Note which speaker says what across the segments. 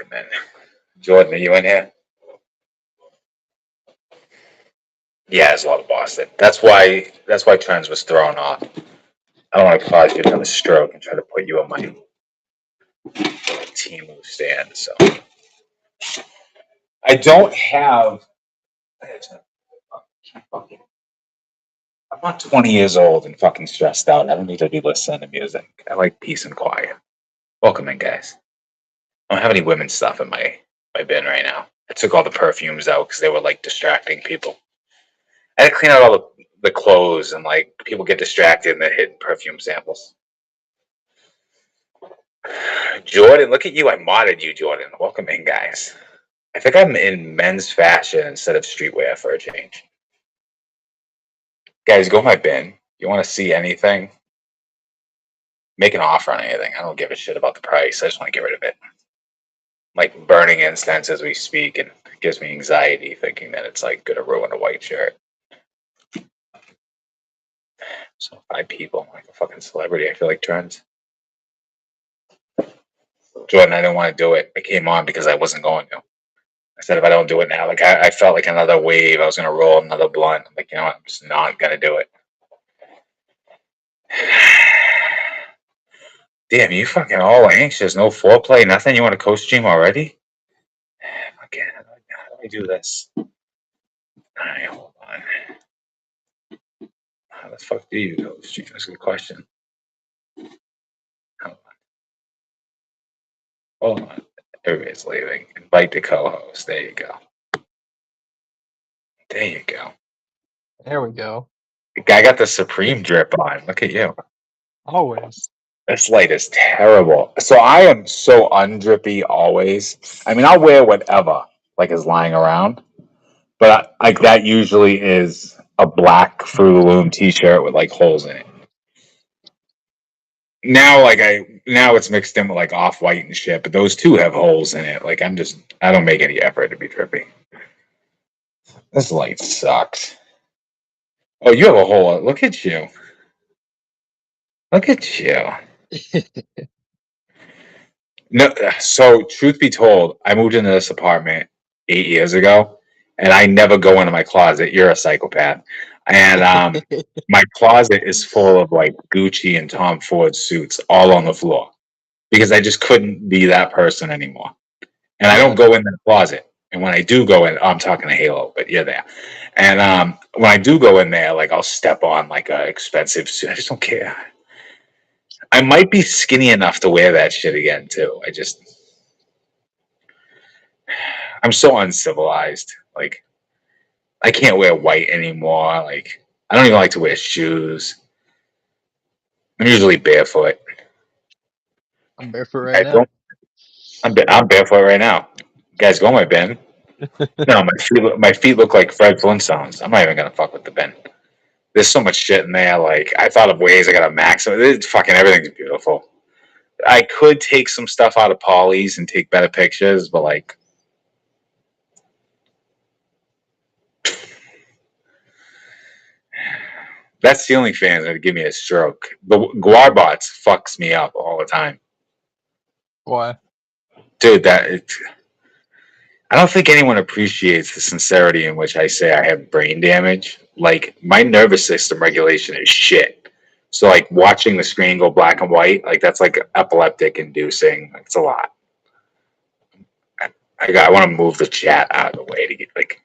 Speaker 1: welcome in. Jordan, are you in here? Yeah, there's a lot of Boston. That's why Trends was thrown off. I don't want to cause you another stroke and try to put you on my team stand. So I don't have. I'm not 20 years old and fucking stressed out. I don't need to be listening to music. I like peace and quiet. Welcome in, guys. I don't have any women's stuff in my bin right now. I took all the perfumes out because they were like distracting people. I had to clean out all the clothes and like people get distracted and they're hitting perfume samples. Jordan, look at you. I modded you, Jordan. Welcome in, guys. I think I'm in men's fashion instead of streetwear for a change. Guys, go in my bin. You want to see anything? Make an offer on anything. I don't give a shit about the price. I just want to get rid of it. I'm like burning incense as we speak, and it gives me anxiety thinking that it's like going to ruin a white shirt. So 5 people, like a fucking celebrity. I feel like Trends. Jordan, I didn't want to do it. I came on because I wasn't going to. I said if I don't do it now, like I felt like another wave. I was gonna roll another blunt. I'm like, you know what? I'm just not gonna do it. Damn, you fucking all anxious. No foreplay, nothing. You want to co-stream already? Again, how do I do this? All right, hold on. How the fuck do you co-stream? That's a good question. Hold on. Everybody's leaving. Invite the co-host. There you go. There you go.
Speaker 2: There we go.
Speaker 1: The guy got the Supreme drip on. Look at you.
Speaker 2: Always.
Speaker 1: This light is terrible. So I am so undrippy always. I mean, I'll wear whatever like is lying around, but like that usually is a black Fruit of the Loom T-shirt with like holes in it. Now, now it's mixed in with like off-white and shit, but those two have holes in it. Like I don't make any effort to be trippy. This light sucks. Oh, you have a hole. Look at you. Look at you. No, so truth be told, I moved into this apartment 8 years ago, and I never go into my closet. You're a psychopath. And my closet is full of like Gucci and Tom Ford suits all on the floor because I just couldn't be that person anymore. And I don't go in the closet. And when I do go in, I'm talking to Halo, but you're there. And when I do go in there, like I'll step on like a expensive suit. I just don't care. I might be skinny enough to wear that shit again too. I'm so uncivilized. Like I can't wear white anymore. Like I don't even like to wear shoes. I'm usually barefoot.
Speaker 2: I'm barefoot right now.
Speaker 1: I'm barefoot right now. Guys, go in my bin. No, my feet look like Fred Flintstones. I'm not even gonna fuck with the bin. There's so much shit in there. Like I thought of ways I gotta max it. Fucking everything's beautiful. I could take some stuff out of Polly's and take better pictures, but like that's the only fans that give me a stroke. The Guarbots fucks me up all the time.
Speaker 2: Why?
Speaker 1: Dude, I don't think anyone appreciates the sincerity in which I say I have brain damage. Like my nervous system regulation is shit. So like watching the screen go black and white, like that's like epileptic inducing. It's a lot. I want to move the chat out of the way to get like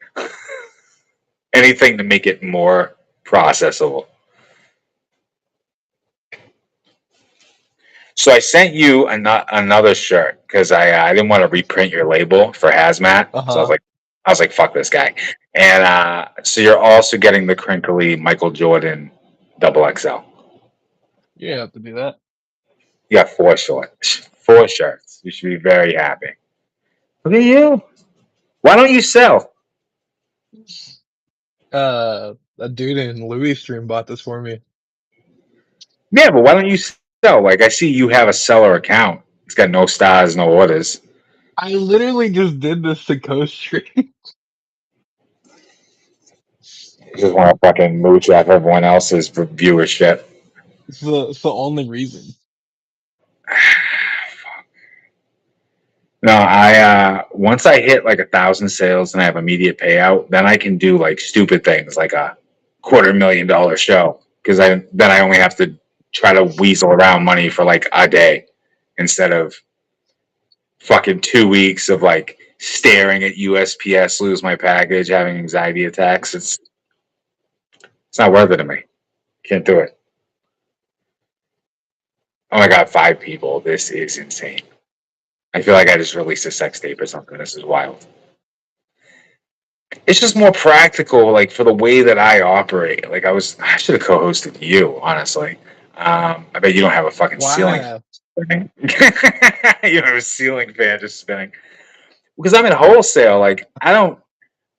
Speaker 1: anything to make it more processable. So I sent you another shirt because I didn't want to reprint your label for hazmat. So I was like, fuck this guy. And so you're also getting the crinkly Michael Jordan XXL.
Speaker 2: You have to do that.
Speaker 1: You got 4 shirts. You should be very happy. Look at you. Why don't you sell?
Speaker 2: A dude in Louis stream bought this for me.
Speaker 1: Yeah, but why don't you sell? Like I see you have a seller account. It's got no stars, no orders.
Speaker 2: I literally just did this to co-stream.
Speaker 1: You just want to fucking mooch off everyone else's viewership.
Speaker 2: It's the only reason.
Speaker 1: No, I once I hit like 1,000 sales and I have immediate payout, then I can do like stupid things like a $250,000 show because I only have to try to weasel around money for like a day instead of fucking 2 weeks of like staring at USPS, lose my package, having anxiety attacks. It's not worth it to me. Can't do it. Oh my god, 5 people. This is insane. I feel like I just released a sex tape or something. This is wild. It's just more practical, like for the way that I operate. Like I should have co-hosted you, honestly. I bet you don't have a fucking ceiling
Speaker 2: Why?
Speaker 1: spinning. You have a ceiling fan just spinning. Because I'm in wholesale, like I don't.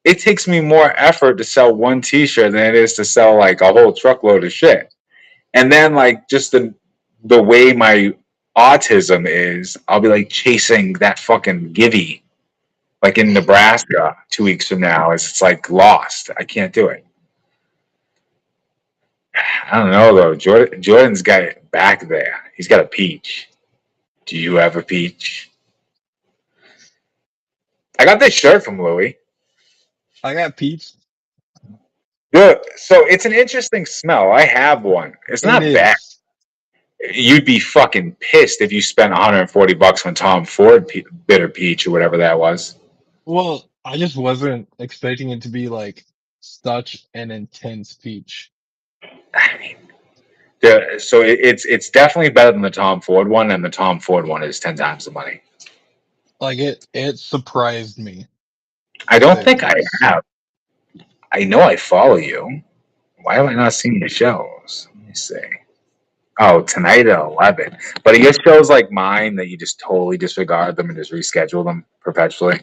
Speaker 1: It takes me more effort to sell one T-shirt than it is to sell like a whole truckload of shit. And then like just the way my autism is, I'll be like chasing that fucking givey like in Nebraska 2 weeks from now. It's like lost. I can't do it. I don't know though. Jordan's got it back there. He's got a peach. Do you have a peach? I got this shirt from Louis.
Speaker 2: I got peach.
Speaker 1: Good. So it's an interesting smell. I have one. It's
Speaker 2: It
Speaker 1: not bad.
Speaker 2: is.
Speaker 1: You'd be fucking pissed if you spent $140 on Tom Ford bitter peach or whatever that was.
Speaker 2: Well, I just wasn't expecting it to be like such an intense peach.
Speaker 1: I mean, so it's definitely better than the Tom Ford one, and the Tom Ford one is 10 times the money.
Speaker 2: Like it surprised me,
Speaker 1: I
Speaker 2: to
Speaker 1: don't
Speaker 2: say the
Speaker 1: think I
Speaker 2: least.
Speaker 1: have. I know I follow you. Why have I not seen your shows? Let me see. Oh, tonight at 11. But he has shows like mine that you just totally disregard them and just reschedule them perpetually.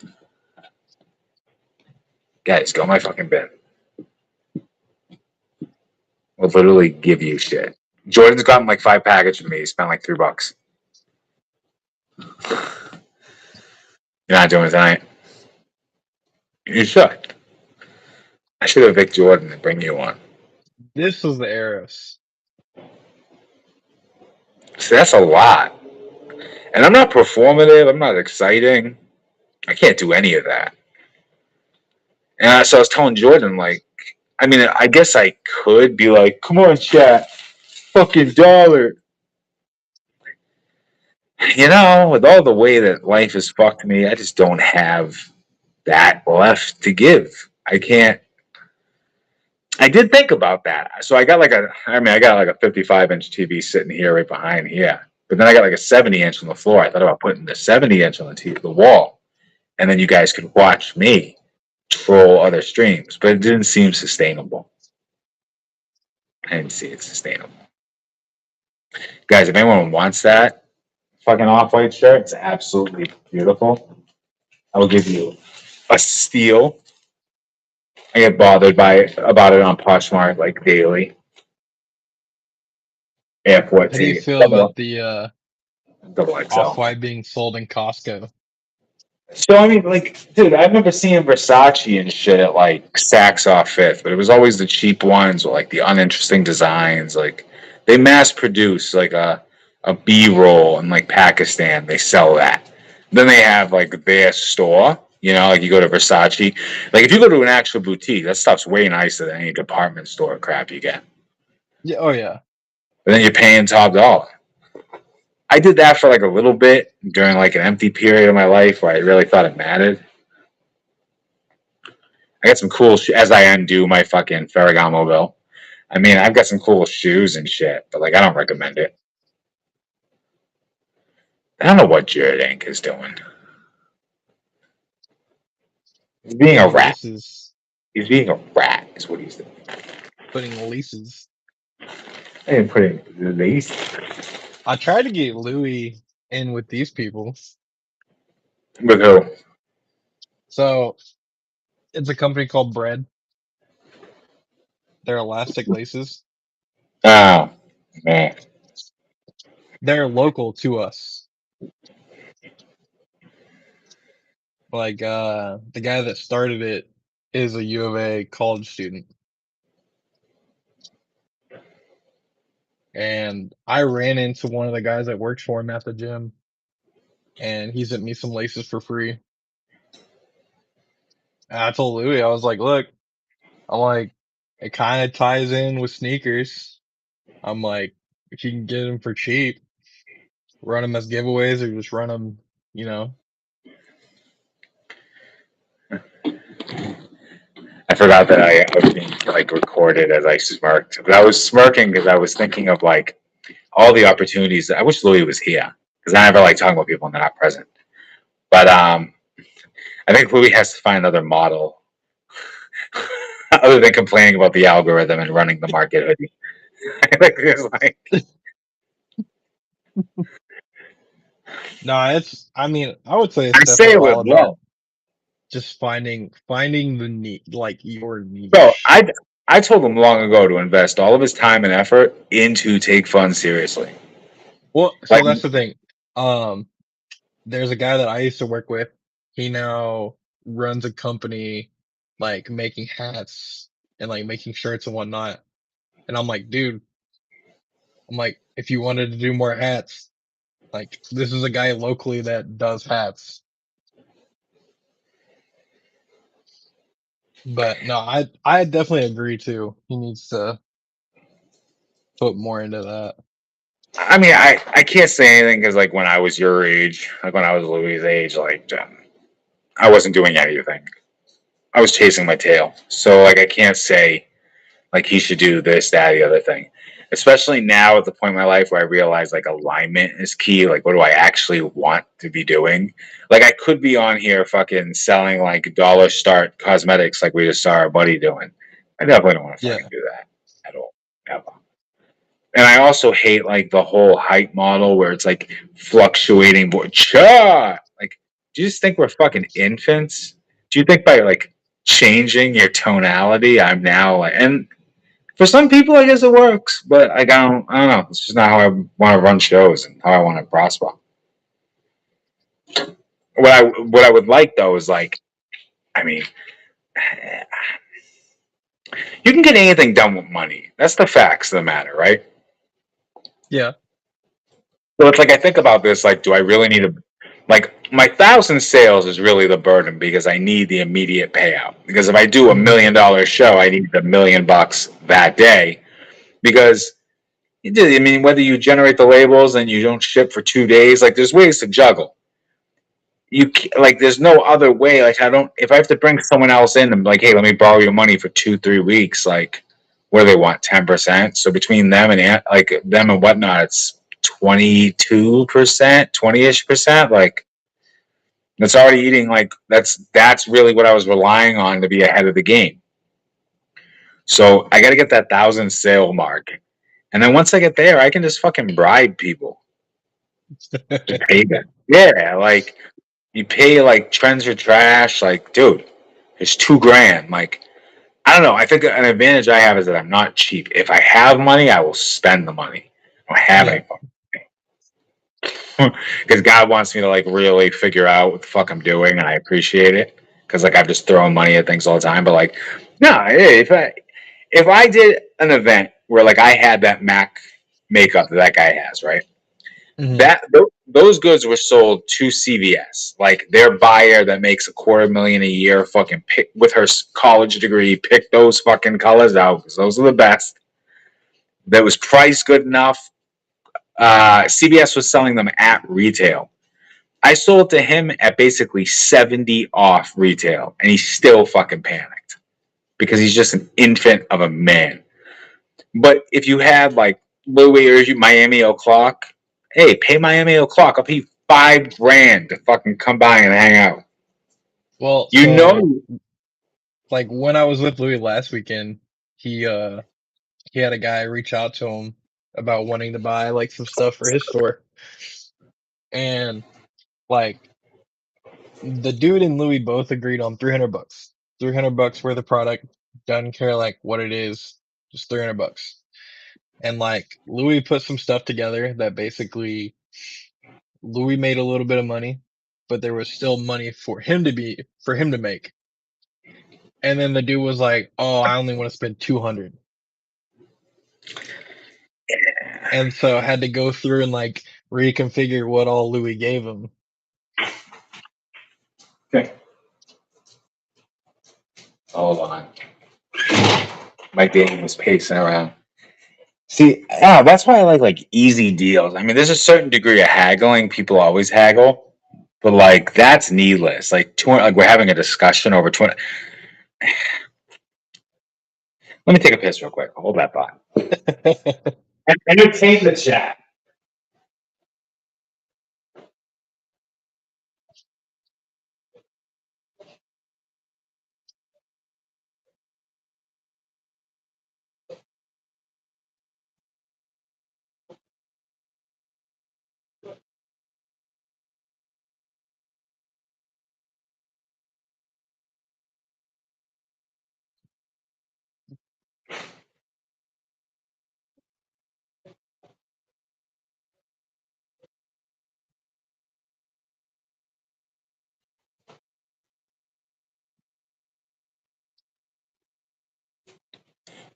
Speaker 1: Guys, go my fucking bin. We'll literally give you shit. Jordan's gotten like 5 packages from me. He spent like $3. You're not doing it tonight. You should. I should have Vic Jordan and bring you one.
Speaker 2: This was the Eros.
Speaker 1: So that's a lot. And I'm not performative. I'm not exciting. I can't do any of that. And so I was telling Jordan, like, I mean, I guess I could be like, come on, chat, fucking dollar. You know, with all the way that life has fucked me, I just don't have that left to give. I can't. I did think about that. So I got like I got like a 55-inch TV sitting here right behind here. But then I got like a 70-inch on the floor. I thought about putting the 70-inch on the wall. And then you guys could watch me troll other streams. But it didn't seem sustainable. I didn't see it sustainable. Guys, if anyone wants that fucking off-white shirt, it's absolutely beautiful. I will give you a steal. I get bothered about it on Poshmark like daily. Airport
Speaker 2: How do you
Speaker 1: tee,
Speaker 2: feel about the
Speaker 1: double XL.
Speaker 2: Off-White being sold in Costco?
Speaker 1: So I mean, like, dude, I remember seeing Versace and shit at like Saks Off Fifth, but it was always the cheap ones with like the uninteresting designs. Like they mass produce like a B roll in like Pakistan. They sell that. Then they have like their store. You know, like you go to Versace. Like if you go to an actual boutique, that stuff's way nicer than any department store crap you get.
Speaker 2: Yeah, oh yeah.
Speaker 1: But then you're paying top dollar. I did that for like a little bit during like an empty period of my life where I really thought it mattered. I got some cool as I undo my fucking Ferragamo bill. I mean, I've got some cool shoes and shit, but like I don't recommend it. I don't know what Jared Inc. is doing. He's being a
Speaker 2: Putting
Speaker 1: rat.
Speaker 2: leases.
Speaker 1: He's being a rat, is what he's doing.
Speaker 2: Putting leases.
Speaker 1: I didn't put in lace.
Speaker 2: I tried to get Louis in with these people.
Speaker 1: With who?
Speaker 2: So it's a company called Bread. They're elastic laces.
Speaker 1: Oh, man.
Speaker 2: They're local to us. Like the guy that started it is a U of A college student. And I ran into one of the guys that works for him at the gym. and he sent me some laces for free. And I told Louis, I was like, look, I'm like, it kind of ties in with sneakers. I'm like, if you can get them for cheap, run them as giveaways or just run them, you know.
Speaker 1: I forgot that I was being like recorded as I smirked, but I was smirking because I was thinking of like all the opportunities. I wish Louis was here because I never like talking about people when they're not present. But I think Louis has to find another model other than complaining about the algorithm and running the market hoodie. I think it's like
Speaker 2: No, it's, I mean, I would say it's
Speaker 1: I say
Speaker 2: definitely
Speaker 1: it
Speaker 2: all
Speaker 1: with
Speaker 2: about
Speaker 1: love.
Speaker 2: just finding the need, like your
Speaker 1: So
Speaker 2: niche.
Speaker 1: I told him long ago to invest all of his time and effort into Take Fun seriously.
Speaker 2: Well,
Speaker 1: Like
Speaker 2: so that's the thing. Um, there's a guy that I used to work with. He now runs a company like making hats and like making shirts and whatnot. And I'm like, dude, I'm like, if you wanted to do more hats, like this is a guy locally that does hats. But no, I definitely agree too. He needs to put more into that.
Speaker 1: I mean, I can't say anything because like when I was your age, like when I was Louis' age, like I wasn't doing anything. I was chasing my tail. So like I can't say like he should do this, that, the other thing. Especially now at the point in my life where I realize like alignment is key. Like what do I actually want to be doing? Like I could be on here fucking selling like dollar start cosmetics like we just saw our buddy doing. I definitely don't want to fucking
Speaker 2: Yeah.
Speaker 1: do that at all. Ever. And I also hate like the whole hype model where it's like fluctuating cha. Like, do you just think we're fucking infants? Do you think by like changing your tonality, I'm now like, and for some people, I guess it works, but like I don't know. It's just not how I want to run shows and how I want to prosper. What I would like though is like, I mean, you can get anything done with money. That's the facts of the matter, right?
Speaker 2: Yeah.
Speaker 1: So it's like I think about this, like, do I really need a like my 1,000 sales is really the burden because I need the immediate payout. Because if I do $1 million show, I need the $1 million that day. Because I mean, whether you generate the labels and you don't ship for 2 days, like there's ways to juggle. You like, there's no other way. Like I don't, if I have to bring someone else in and like, hey, let me borrow your money for 2-3 weeks, like, what do they want? 10%. So between them and like them and whatnot, it's 22%, 20-ish%. Like that's already eating. Like that's really what I was relying on to be ahead of the game. So I got to get that 1,000 sale mark, and then once I get there, I can just fucking bribe people to pay them. Yeah, like you pay like Trends or Trash. Like, dude, it's $2,000. Like, I don't know. I think an advantage I have is that I'm not cheap. If I have money, I will spend the money. I don't have
Speaker 2: Yeah.
Speaker 1: any because God wants me to like really figure out what the fuck I'm doing, and I appreciate it because like I've just thrown money at things all the time. But like, no, if I did an event where like I had that Mac makeup that guy has, right?
Speaker 2: Hmm.
Speaker 1: That those goods were sold to CVS, like their buyer that makes $250,000 a year, fucking pick with her college degree, pick those fucking colors out because those are the best. That was priced good enough. CVS was selling them at retail. I sold to him at basically 70 off retail, and he still fucking panicked because he's just an infant of a man. But if you had like Louis or Miami O'Clock, hey, pay Miami O'Clock. I'll pay you $5,000 to fucking come by and hang out.
Speaker 2: Well,
Speaker 1: You
Speaker 2: so
Speaker 1: know,
Speaker 2: like when I was with Louis last weekend, he had a guy reach out to him about wanting to buy like some stuff for his store. And like the dude and Louis both agreed on 300 bucks. 300 bucks worth of product. Doesn't care like what it is, just 300 bucks. And like Louis put some stuff together that basically Louis made a little bit of money, but there was still money for him to make. And then the dude was like, "Oh, I only want to spend 200." And so I had to go through and like reconfigure what all Louis gave him.
Speaker 1: Okay. Hold on. My Dane was pacing around. See, yeah, that's why I like easy deals. I mean, there's a certain degree of haggling. People always haggle, but like that's needless. Like 200, like we're having a discussion over 20. Let me take a piss real quick. Hold that thought. Entertain the chat.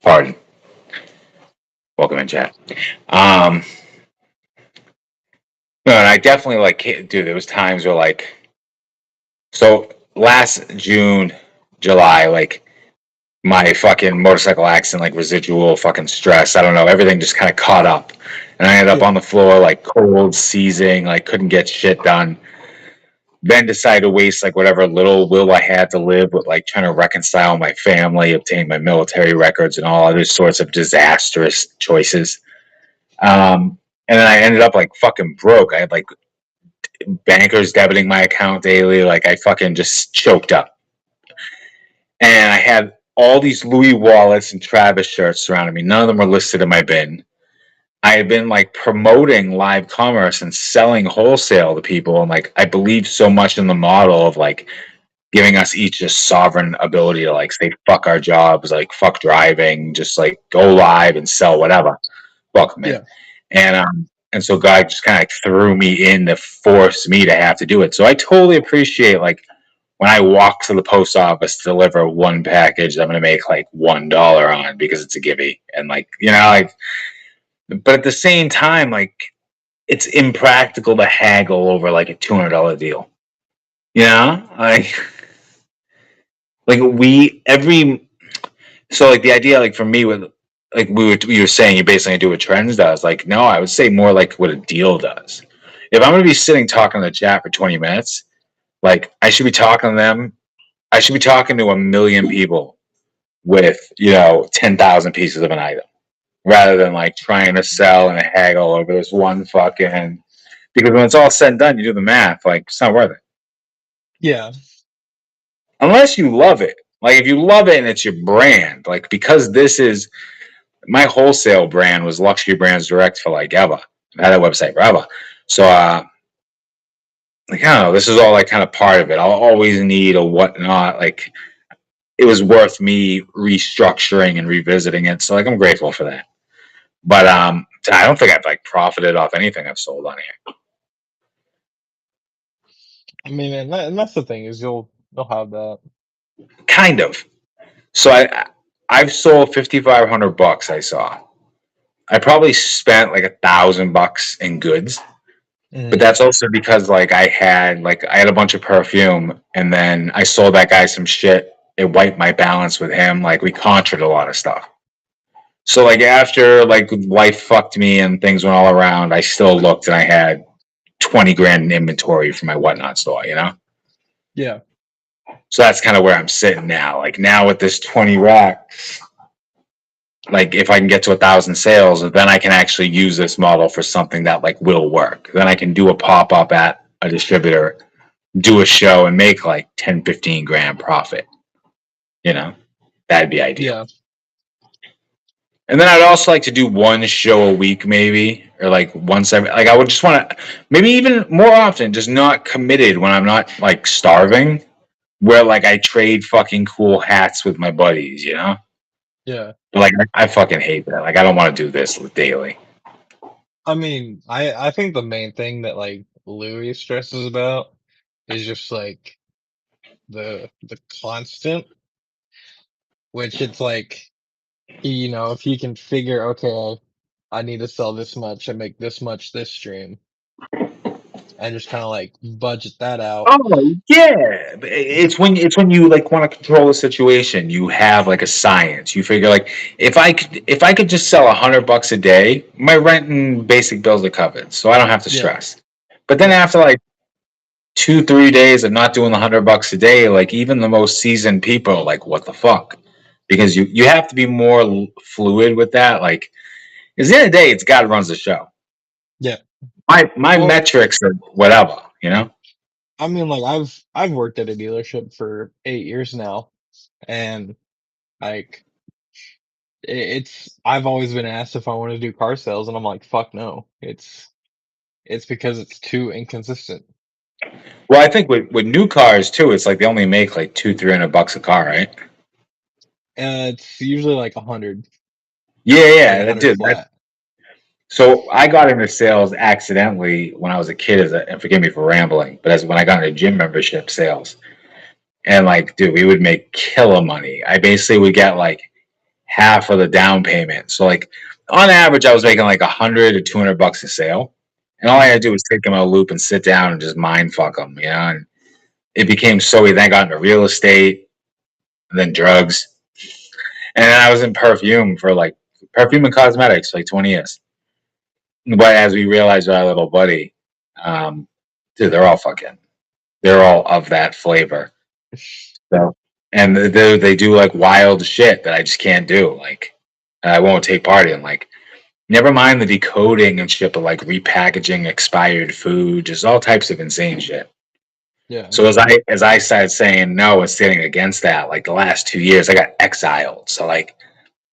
Speaker 1: Pardon. Welcome in, chat. No, and I definitely like, dude. There was times where like, so last June, July, like my fucking motorcycle accident, like residual fucking stress. I don't know. Everything just kind of caught up, and I ended up on the floor, like cold, seizing, like couldn't get shit done. Then decided to waste like whatever little will I had to live with like trying to reconcile my family, obtain my military records, and all other sorts of disastrous choices. And then I ended up like fucking broke. I had like bankers debiting my account daily. Like I fucking just choked up. And I had all these Louis wallets and Travis shirts surrounding me. None of them were listed in my bin. I had been like promoting live commerce and selling wholesale to people. And like I believed so much in the model of like giving us each a sovereign ability to like say fuck our jobs, like fuck driving, just like go live and sell whatever. Welcome in. And so God just kind of threw me in to force me to have to do it. So I totally appreciate like when I walk to the post office to deliver one package, I'm gonna make like $1 on because it's a givey. And like, like but at the same time, like it's impractical to haggle over like a $200 deal. Like we every so like the idea like for me with like you were saying you basically do what trends does. Like no, I would say more like what a deal does. If I'm gonna be sitting talking in the chat for 20 minutes, like I should be talking to them. I should be talking to 1 million people with 10,000 pieces of an item rather than like trying to sell and haggle over this one fucking, because when it's all said and done, you do the math, like it's not worth it.
Speaker 2: Yeah.
Speaker 1: Unless you love it. Like if you love it and it's your brand, like because this is my wholesale brand was Luxury Brands Direct for like ever. I had that website forever. So like I don't know, this is all like kind of part of it. I'll always need a whatnot. Like it was worth me restructuring and revisiting it. So like I'm grateful for that. But I don't think I've like profited off anything I've sold on here.
Speaker 2: I mean, and that's the thing is you'll have that.
Speaker 1: Kind of. So I've sold $5,500. I saw. I probably spent like $1,000 in goods, but that's also because like I had a bunch of perfume, and then I sold that guy some shit. It wiped my balance with him. Like we contraed a lot of stuff. So like after like life fucked me and things went all around, I still looked and I had 20 grand in inventory for my whatnot store.
Speaker 2: Yeah.
Speaker 1: So that's kind of where I'm sitting now. Like now with this 20 racks, like if I can get to 1,000 sales, then I can actually use this model for something that like will work. Then I can do a pop up at a distributor, do a show, and make like 10, 15 grand profit. That'd be ideal.
Speaker 2: Yeah.
Speaker 1: And then I'd also like to do one show a week, maybe, or like once every. Like I would just want to, maybe even more often, just not committed when I'm not like starving. Where like I trade fucking cool hats with my buddies,
Speaker 2: Yeah.
Speaker 1: But like I fucking hate that. Like I don't want to do this daily.
Speaker 2: I mean, I think the main thing that like Louis stresses about is just like the constant, which it's like if he can figure, okay, I need to sell this much and make this much this stream, and just kind of like budget that out.
Speaker 1: Oh yeah, it's when you like want to control a situation. You have like a science. You figure like if I could just sell $100 a day, my rent and basic bills are covered, so I don't have to
Speaker 2: Yeah,
Speaker 1: stress. But then
Speaker 2: yeah,
Speaker 1: after like 2 3 days of not doing the $100 a day, like even the most seasoned people are like, what the fuck? Because you have to be more fluid with that. Like, because at the end of the day, it's God runs the show.
Speaker 2: yeah.
Speaker 1: My
Speaker 2: Well,
Speaker 1: metrics are whatever, you know.
Speaker 2: I mean, like I've worked at a dealership for 8 years now, and like it's I've always been asked if I want to do car sales, and I'm like, fuck no. It's because it's too inconsistent.
Speaker 1: Well, I think with new cars too, it's like they only make like 200 300 bucks a car, right?
Speaker 2: And it's usually like 100,
Speaker 1: Yeah,
Speaker 2: like
Speaker 1: yeah,
Speaker 2: a
Speaker 1: that
Speaker 2: hundred
Speaker 1: did.
Speaker 2: flat.
Speaker 1: So I got into sales accidentally when I was a kid, and forgive me for rambling, but as when I got into gym membership sales, and like, dude, we would make killer money. I basically would get like half of the down payment. So like, on average, I was making like 100 to 200 bucks a sale, and all I had
Speaker 2: Hmm.
Speaker 1: to do was take them out of a loop and sit down and just mind fuck them, you know. And it became so. We then got into real estate, and then drugs, and then I was in perfume for like perfume and cosmetics for like 20 years. But as we realized with our little buddy, um, dude, they're all of that flavor. So, and they do like wild shit that I just can't do. Like, I won't take part in. Like, never mind the decoding and shit, but like repackaging expired food, just all types of insane shit.
Speaker 2: Yeah.
Speaker 1: So as I started saying no and standing against that, like the last 2 years, I got exiled. So like,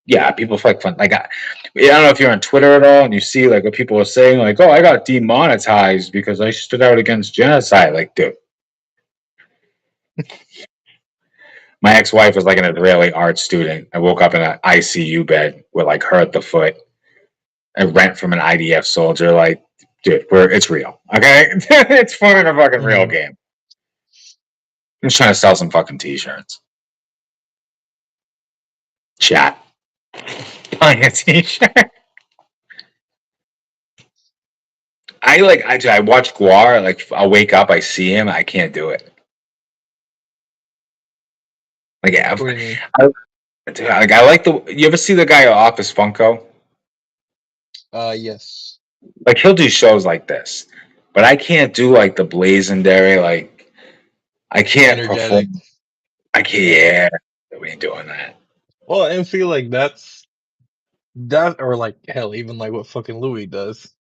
Speaker 1: yeah, people like fun. Like, I don't know if you're on Twitter at all, and you see like what people are saying, like, "Oh, I got demonetized because I stood out against genocide." Like, dude, my ex-wife was like an Israeli art student. I woke up in an ICU bed with like hurt the foot. I rent from an IDF soldier. Like, dude, it's real. Okay, it's fun in a fucking real
Speaker 2: Hmm.
Speaker 1: game. I'm just trying to sell some fucking t-shirts. Chat. Buying a t-shirt. I watch Guar. Like, I'll wake up, I see him, I can't do it. Like,
Speaker 2: What do you mean?
Speaker 1: I like the. You ever see the guy Office Funko?
Speaker 2: Yes.
Speaker 1: Like, he'll do shows like this, but I can't do like the Blazendary. Like, I can't
Speaker 2: Energetic.
Speaker 1: perform. I can't.
Speaker 2: Yeah.
Speaker 1: Yeah, we ain't doing that.
Speaker 2: Well, and feel like that, or like hell, even like what fucking Louis does.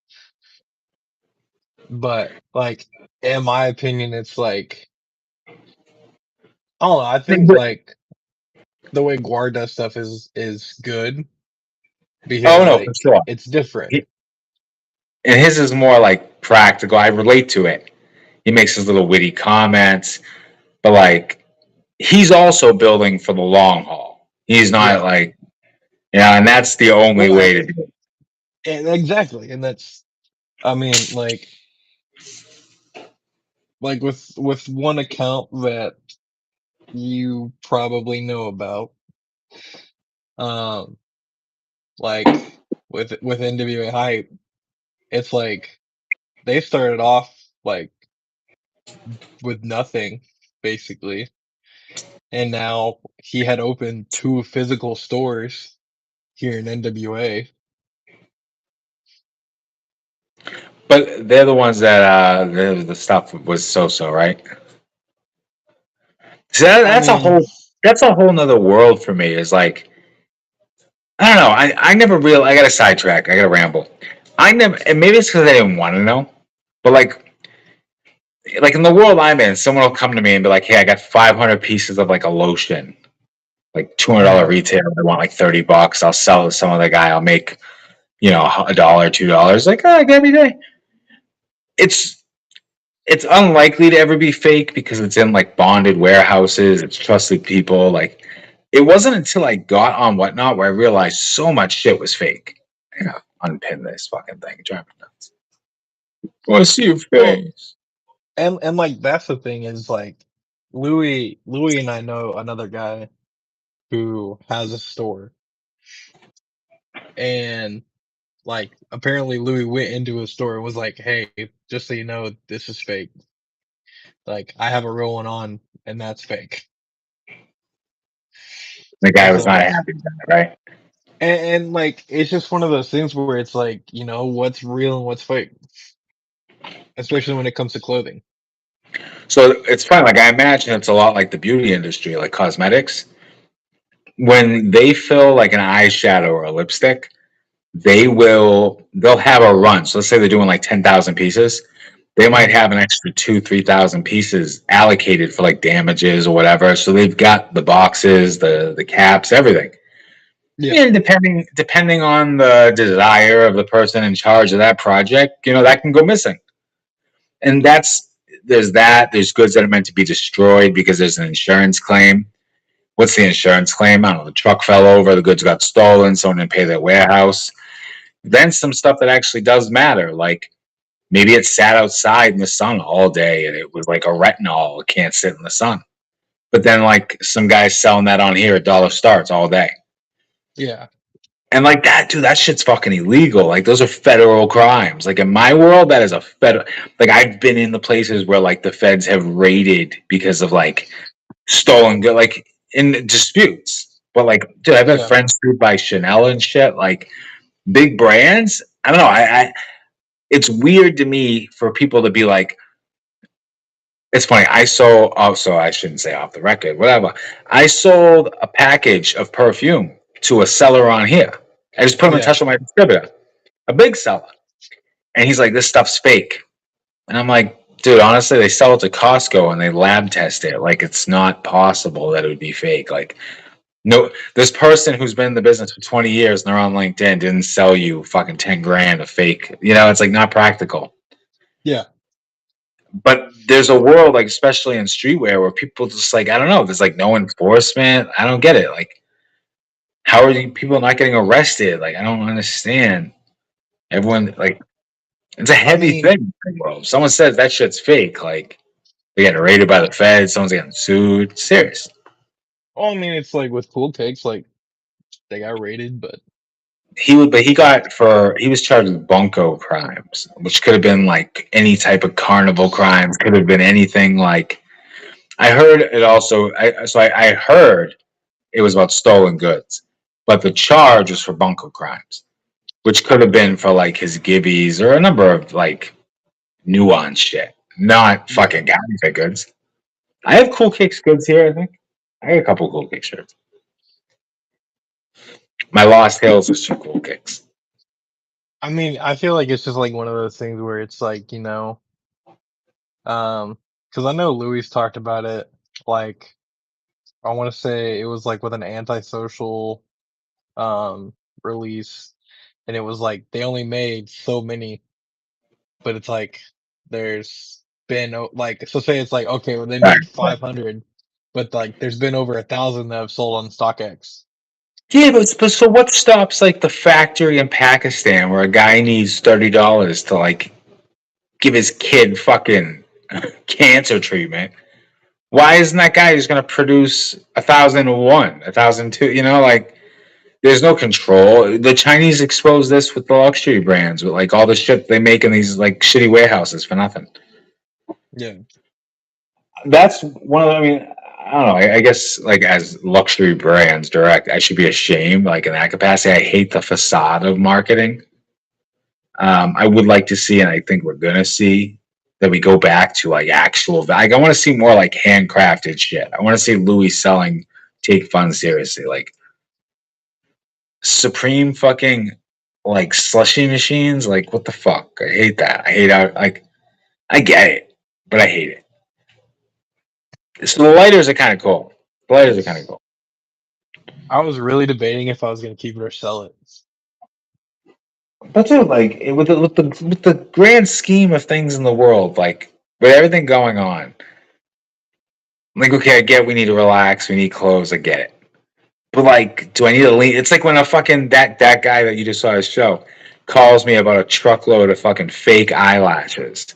Speaker 2: But like, in my opinion, it's like I don't know. I think like the way Guar does stuff is good
Speaker 1: Oh
Speaker 2: because
Speaker 1: no, for
Speaker 2: like
Speaker 1: sure.
Speaker 2: it's different.
Speaker 1: He, and his is more like practical. I relate to it. He makes his little witty comments, but like he's also building for the long haul. He's not
Speaker 2: Yeah.
Speaker 1: like, and that's the only
Speaker 2: Well,
Speaker 1: way to do it.
Speaker 2: and exactly, and that's I mean like with one account that you probably know about, um, like with NWA Hype, it's like they started off like with nothing basically, and now he had opened two physical stores here in NWA.
Speaker 1: But they're the ones that the stuff was so, right? So
Speaker 2: I mean,
Speaker 1: that's a whole nother world for me. Is like, I don't know. I never real. I got to sidetrack. I got to ramble. I never, and maybe it's because I didn't want to know, but like in the world I'm in, someone will come to me and be like, "Hey, I got 500 pieces of like a lotion, like $200
Speaker 2: mhm,
Speaker 1: retail. I want like $30. I'll sell it to some other guy. I'll make a dollar, $2. Like, oh, every day. It's it's unlikely to ever be fake because it's in like bonded warehouses. It's trusted people. Like, it wasn't until I got on Whatnot where I realized so much shit was fake. I gotta unpin this fucking thing. Drive me nuts. I want to see your
Speaker 2: well,
Speaker 1: face.
Speaker 2: and like that's the thing is like Louis and I know another guy who has a store, and Like, apparently Louis went into a store and was like, "Hey, just so you know, this is fake. Like, I have a real one on, and that's fake."
Speaker 1: The guy was not
Speaker 2: So,
Speaker 1: happy with that, right?
Speaker 2: and like, it's just one of those things where it's like, what's real and what's fake, especially when it comes to clothing.
Speaker 1: So it's fine. Like I imagine it's a lot like the beauty industry, like cosmetics. When they fill like an eyeshadow or a lipstick, they'll have a run. So let's say they're doing like 10,000 pieces. They might
Speaker 2: Mhm.
Speaker 1: have an extra 3,000 pieces allocated for like damages or whatever. So they've got the boxes, the caps, everything.
Speaker 2: Yeah,
Speaker 1: And depending on the desire of the person in charge of that project, that can go missing. And there's goods that are meant to be destroyed because there's an insurance claim. What's the insurance claim? I don't know. The truck fell over, the goods got stolen, someone didn't pay their warehouse. Then some stuff that actually does matter, like maybe it sat outside in the sun all day and it was like a retinol, it can't sit in the sun. But then like some guys selling that on here at Dollar Starts all day.
Speaker 2: yeah,
Speaker 1: And like that, dude, that shit's fucking illegal. Like those are federal crimes. Like in my world, that is a federal. Like I've been in the places where like the feds have raided because of like stolen good, like in disputes. But like, dude, I've had
Speaker 2: yeah.
Speaker 1: friends sued by Chanel and shit. Like big brands. I don't know. I it's weird to me for people to be like. It's funny. I sold. Oh, so I shouldn't say off the record. Whatever. I sold a package of perfume to a seller on here. I just put him in
Speaker 2: Yeah.
Speaker 1: touch with my distributor, a big seller. And he's like, this stuff's fake. And I'm like, dude, honestly, they sell it to Costco and they lab test it. Like, it's not possible that it would be fake. Like, no, this person who's been in the business for 20 years and they're on LinkedIn didn't sell you fucking 10 grand of fake. It's like not practical.
Speaker 2: Yeah.
Speaker 1: But there's a world, like, especially in streetwear, where people just like, I don't know, there's like no enforcement. I don't get it. Like, how are people not getting arrested? Like, I don't understand. Everyone, like, it's a
Speaker 2: I
Speaker 1: heavy
Speaker 2: mean,
Speaker 1: thing. Bro. If someone says that shit's fake, like they get raided by the feds, someone's getting sued. Serious.
Speaker 2: it's like with Cool Cakes, like they got raided, but
Speaker 1: He was charged with bunco crimes, which could have been like any type of carnival crimes. Could have been anything. Like I heard it also. I heard it was about stolen goods, but the charge was for bunco crimes, which could have been for like his gibbies or a number of like nuanced shit, not
Speaker 2: yeah.
Speaker 1: fucking counterfeit goods. I have Cool Kicks goods here. I think I got a couple Cool Kick shirts. My Lost Hills is two Cool Kicks.
Speaker 2: I feel like it's just like one of those things where it's like, because I know Louis talked about it, like, I want to say it was like with an antisocial um release, and it was like they only made so many, but it's like there's been like, so say it's like, okay, well they made
Speaker 1: Right.
Speaker 2: 500, but like there's been over 1,000 that have sold on StockX.
Speaker 1: Yeah, but so what stops like the factory in Pakistan where a guy needs $30 to like give his kid fucking cancer treatment? Why isn't that guy just gonna produce 1,001, 1,002? Like there's no control. The Chinese expose this with the luxury brands, with like all the shit they make in these like shitty warehouses for nothing.
Speaker 2: Yeah.
Speaker 1: That's one of the, I mean, I don't know. I guess like as luxury brands direct, I should be ashamed. Like in that capacity, I hate the facade of marketing. I would like to see, and I think we're gonna see that we go back to like actual. Like I want to see more like handcrafted shit. I want to see Louis selling Take Fun seriously, like Supreme fucking like slushy machines. Like what the fuck? I hate that. I hate how like I get it, but I hate it. So the lighters are kind of cool. The lighters are kind of cool.
Speaker 2: I was really debating if I was gonna keep it or sell it.
Speaker 1: That's what, like with the grand scheme of things in the world, like with everything going on. Like, okay, I get we need to relax, we need clothes, I get it. But like, do I need to lean? It's like when a fucking that guy that you just saw his show calls me about a truckload of fucking fake eyelashes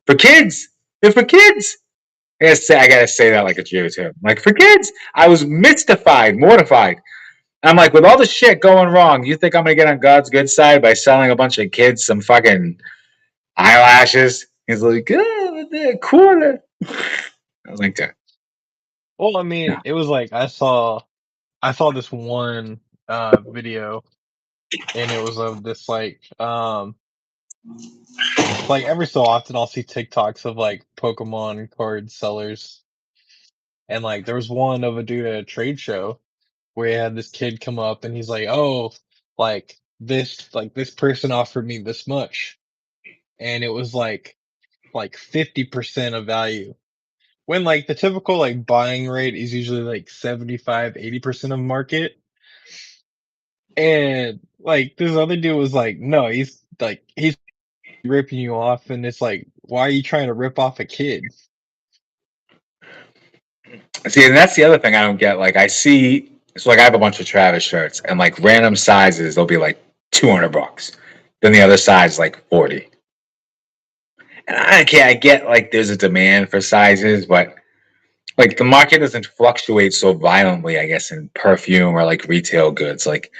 Speaker 1: for kids. They're for kids. I gotta say that like a Jew too. Like for kids. I was mystified, mortified. I'm like, with all the shit going wrong, you think I'm gonna get on God's good side by selling a bunch of kids some fucking eyelashes? He's like, a quarter. I was like,
Speaker 2: Well, I mean, it was like I saw this one video, and it was of this like every so often I'll see TikToks of like Pokemon card sellers, and like there was one of a dude at a trade show where he had this kid come up and he's like, "Oh, this person offered me this much," and it was like 50% of value. When like the typical like buying rate is usually like 75-80% of market. And like this other dude was like, no, he's ripping you off, and it's like, why are you trying to rip off a kid?
Speaker 1: see, and that's the other thing I don't get. Like, I see, so like I have a bunch of Travis shirts, and like random sizes, they'll be like $200. Then the other size like 40. And I get like there's a demand for sizes, but like the market doesn't fluctuate so violently, I guess, in perfume or like retail goods. Like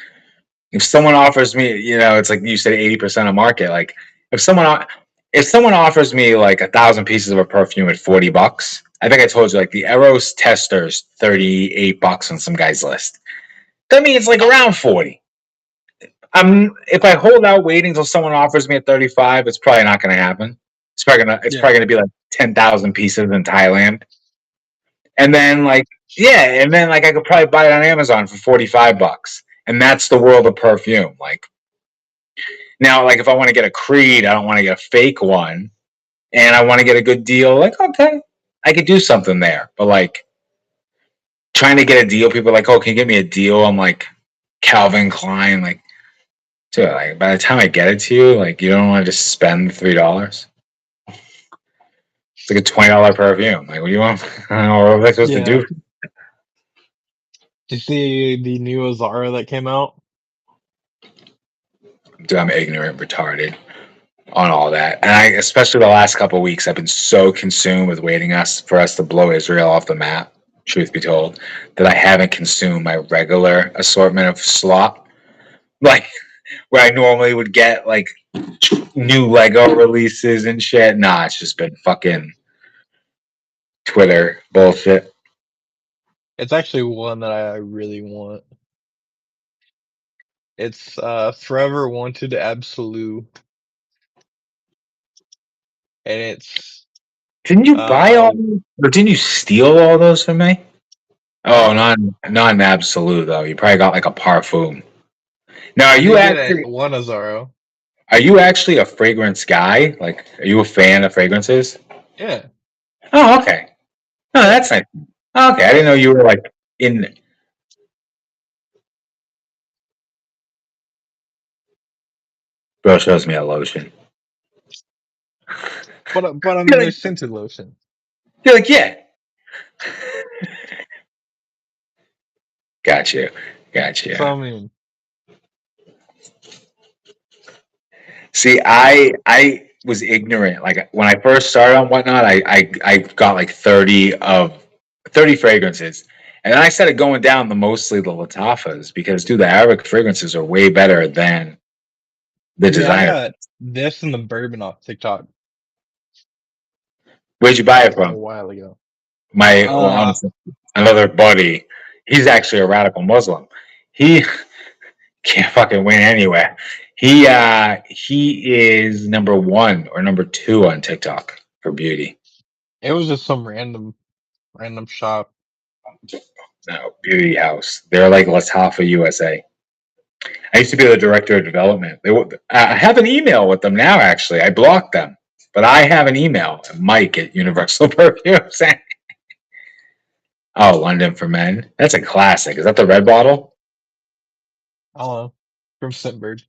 Speaker 1: if someone offers me, it's like you said, 80% of market. Like if someone offers me like 1,000 pieces of a perfume at $40, I think I told you like the Eros testers $38 on some guy's list. That means like around 40. If I hold out waiting until someone offers me at 35, it's probably not going to happen. It's
Speaker 2: Yeah.
Speaker 1: probably gonna be like 10,000 pieces in Thailand, and then like I could probably buy it on Amazon for $45, and that's the world of perfume. Like now, like if I want to get a Creed, I don't want to get a fake one, and I want to get a good deal. Like okay, I could do something there, but like trying to get a deal, people are like, oh, can you get me a deal? I'm like Calvin Klein, like dude, like by the time I get it to you, like you don't want to just spend $3. It's like a $20 perfume. Like, what do you want? I don't know what am I supposed to
Speaker 2: Yeah.
Speaker 1: do.
Speaker 2: Did you see the new Azara that came out?
Speaker 1: Dude, I'm ignorant, retarded on all that, and especially the last couple of weeks, I've been so consumed with waiting for us to blow Israel off the map. Truth be told, that I haven't consumed my regular assortment of slop, like where I normally would get like new Lego releases and shit. Nah, it's just been fucking Twitter bullshit.
Speaker 2: It's actually one that I really want. It's Forever Wanted Absolute, and it's
Speaker 1: Didn't you buy all,
Speaker 2: uh
Speaker 1: or didn't you steal all those from me? Oh,
Speaker 2: huh?
Speaker 1: not an absolute though. You probably got like a parfum. Now,
Speaker 2: I did get one Azaro.
Speaker 1: are you actually a fragrance guy? Like, are you a fan of fragrances?
Speaker 2: Yeah,
Speaker 1: Oh, okay. Oh,
Speaker 2: yeah.
Speaker 1: that's nice. Oh, okay, I didn't know you were like in. Bro shows me a lotion.
Speaker 2: But I
Speaker 1: You're
Speaker 2: mean,
Speaker 1: like,
Speaker 2: there's scented lotion.
Speaker 1: you're like, yeah. Got you. Got you.
Speaker 2: So I mean,
Speaker 1: See, I was ignorant. Like when I first started on Whatnot, I got like 30 fragrances. And then I started going down mostly the Latafas because dude, the Arabic fragrances are way better than the
Speaker 2: see, I
Speaker 1: designer.
Speaker 2: got this and the bourbon off TikTok
Speaker 1: Where'd you buy it
Speaker 2: a
Speaker 1: from?
Speaker 2: while ago.
Speaker 1: Well,
Speaker 2: Uh,
Speaker 1: another buddy. He's actually a radical Muslim. He can't fucking win anywhere. He is number 1 or number 2 on TikTok for beauty.
Speaker 2: it was just some random shop.
Speaker 1: No, Beauty House. They're like Latafa USA. I used to be the director of development. I have an email with them now. Actually, I blocked them, but I have an email. Mike at Universal Perfumes. Oh, London for Men. That's a classic. Is that the red bottle?
Speaker 2: I don't know, from Scentbird.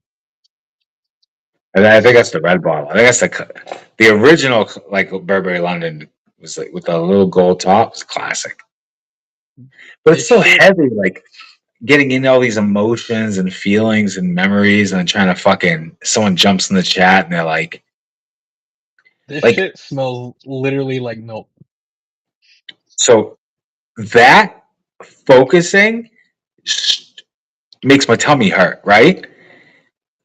Speaker 1: I think that's the red bottle. I think that's the original, like Burberry London was like with a little gold top. It's classic, but it's
Speaker 2: This
Speaker 1: so
Speaker 2: shit,
Speaker 1: heavy. Like getting into all these emotions and feelings and memories, and trying to fucking someone jumps in the chat and they're
Speaker 2: this
Speaker 1: like
Speaker 2: shit smells literally like milk.
Speaker 1: so that focusing makes my tummy hurt, right?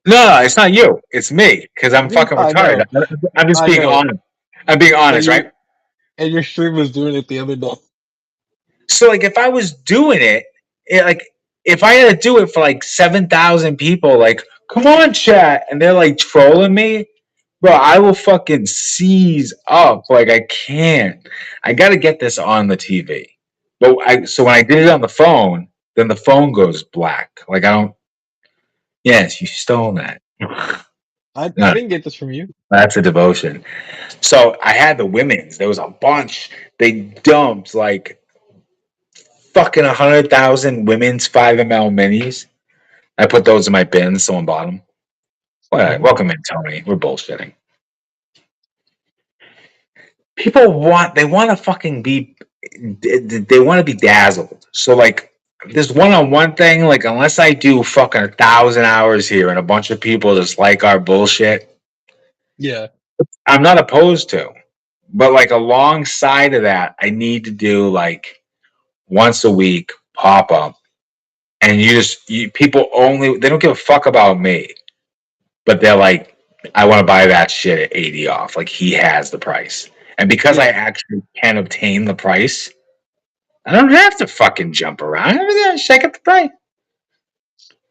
Speaker 1: No, it's not you. It's me because I'm fucking
Speaker 2: I
Speaker 1: retarded.
Speaker 2: know,
Speaker 1: I'm just
Speaker 2: I
Speaker 1: being
Speaker 2: know.
Speaker 1: honest. I'm being
Speaker 2: And
Speaker 1: honest,
Speaker 2: you
Speaker 1: right?
Speaker 2: and your stream was doing it the other day.
Speaker 1: So like, if I was doing like, if I had to do it for like 7,000 people, like, come on, chat, and they're like trolling me, bro, I will fucking seize up. Like, I can't. I got to get this on the TV. But so when I did it on the phone, then the phone goes black. Like, I don't. Yes, you stole that.
Speaker 2: I
Speaker 1: No,
Speaker 2: didn't get this from you.
Speaker 1: that's a devotion. So I had the women's. There was a bunch. They dumped like fucking 100,000 women's 5 ml minis. I put those in my bin. Someone bought them. All right,
Speaker 2: Mhm.
Speaker 1: welcome in, Tony. We're bullshitting. People they want to fucking be, they want to be dazzled. So like, this one-on-one thing, like, unless I do fucking 1,000 hours here and a bunch of people just like our bullshit,
Speaker 2: Yeah.
Speaker 1: I'm not opposed to. But like, alongside of that, I need to do like once a week pop up, and people only, they don't give a fuck about me, but they're like, I want to buy that shit at 80 off. Like, he has the price, and because I
Speaker 2: Yeah.
Speaker 1: actually can obtain the price, I don't have to fucking jump around. Everything, shake up the price.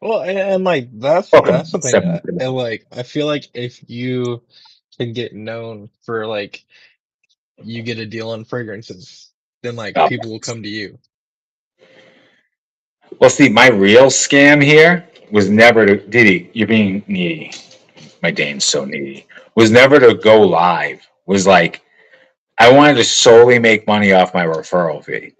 Speaker 2: Well, and like that's
Speaker 1: Welcome,
Speaker 2: the thing.
Speaker 1: 7.
Speaker 2: And like I feel like if you can get known for like you get a deal on fragrances, then like
Speaker 1: Oh.
Speaker 2: people will come to you.
Speaker 1: Well, see, my real scam here was never to Diddy. You're being needy. My Dane's so needy. Was never to go live. Was like, I wanted to solely make money off my referral fee.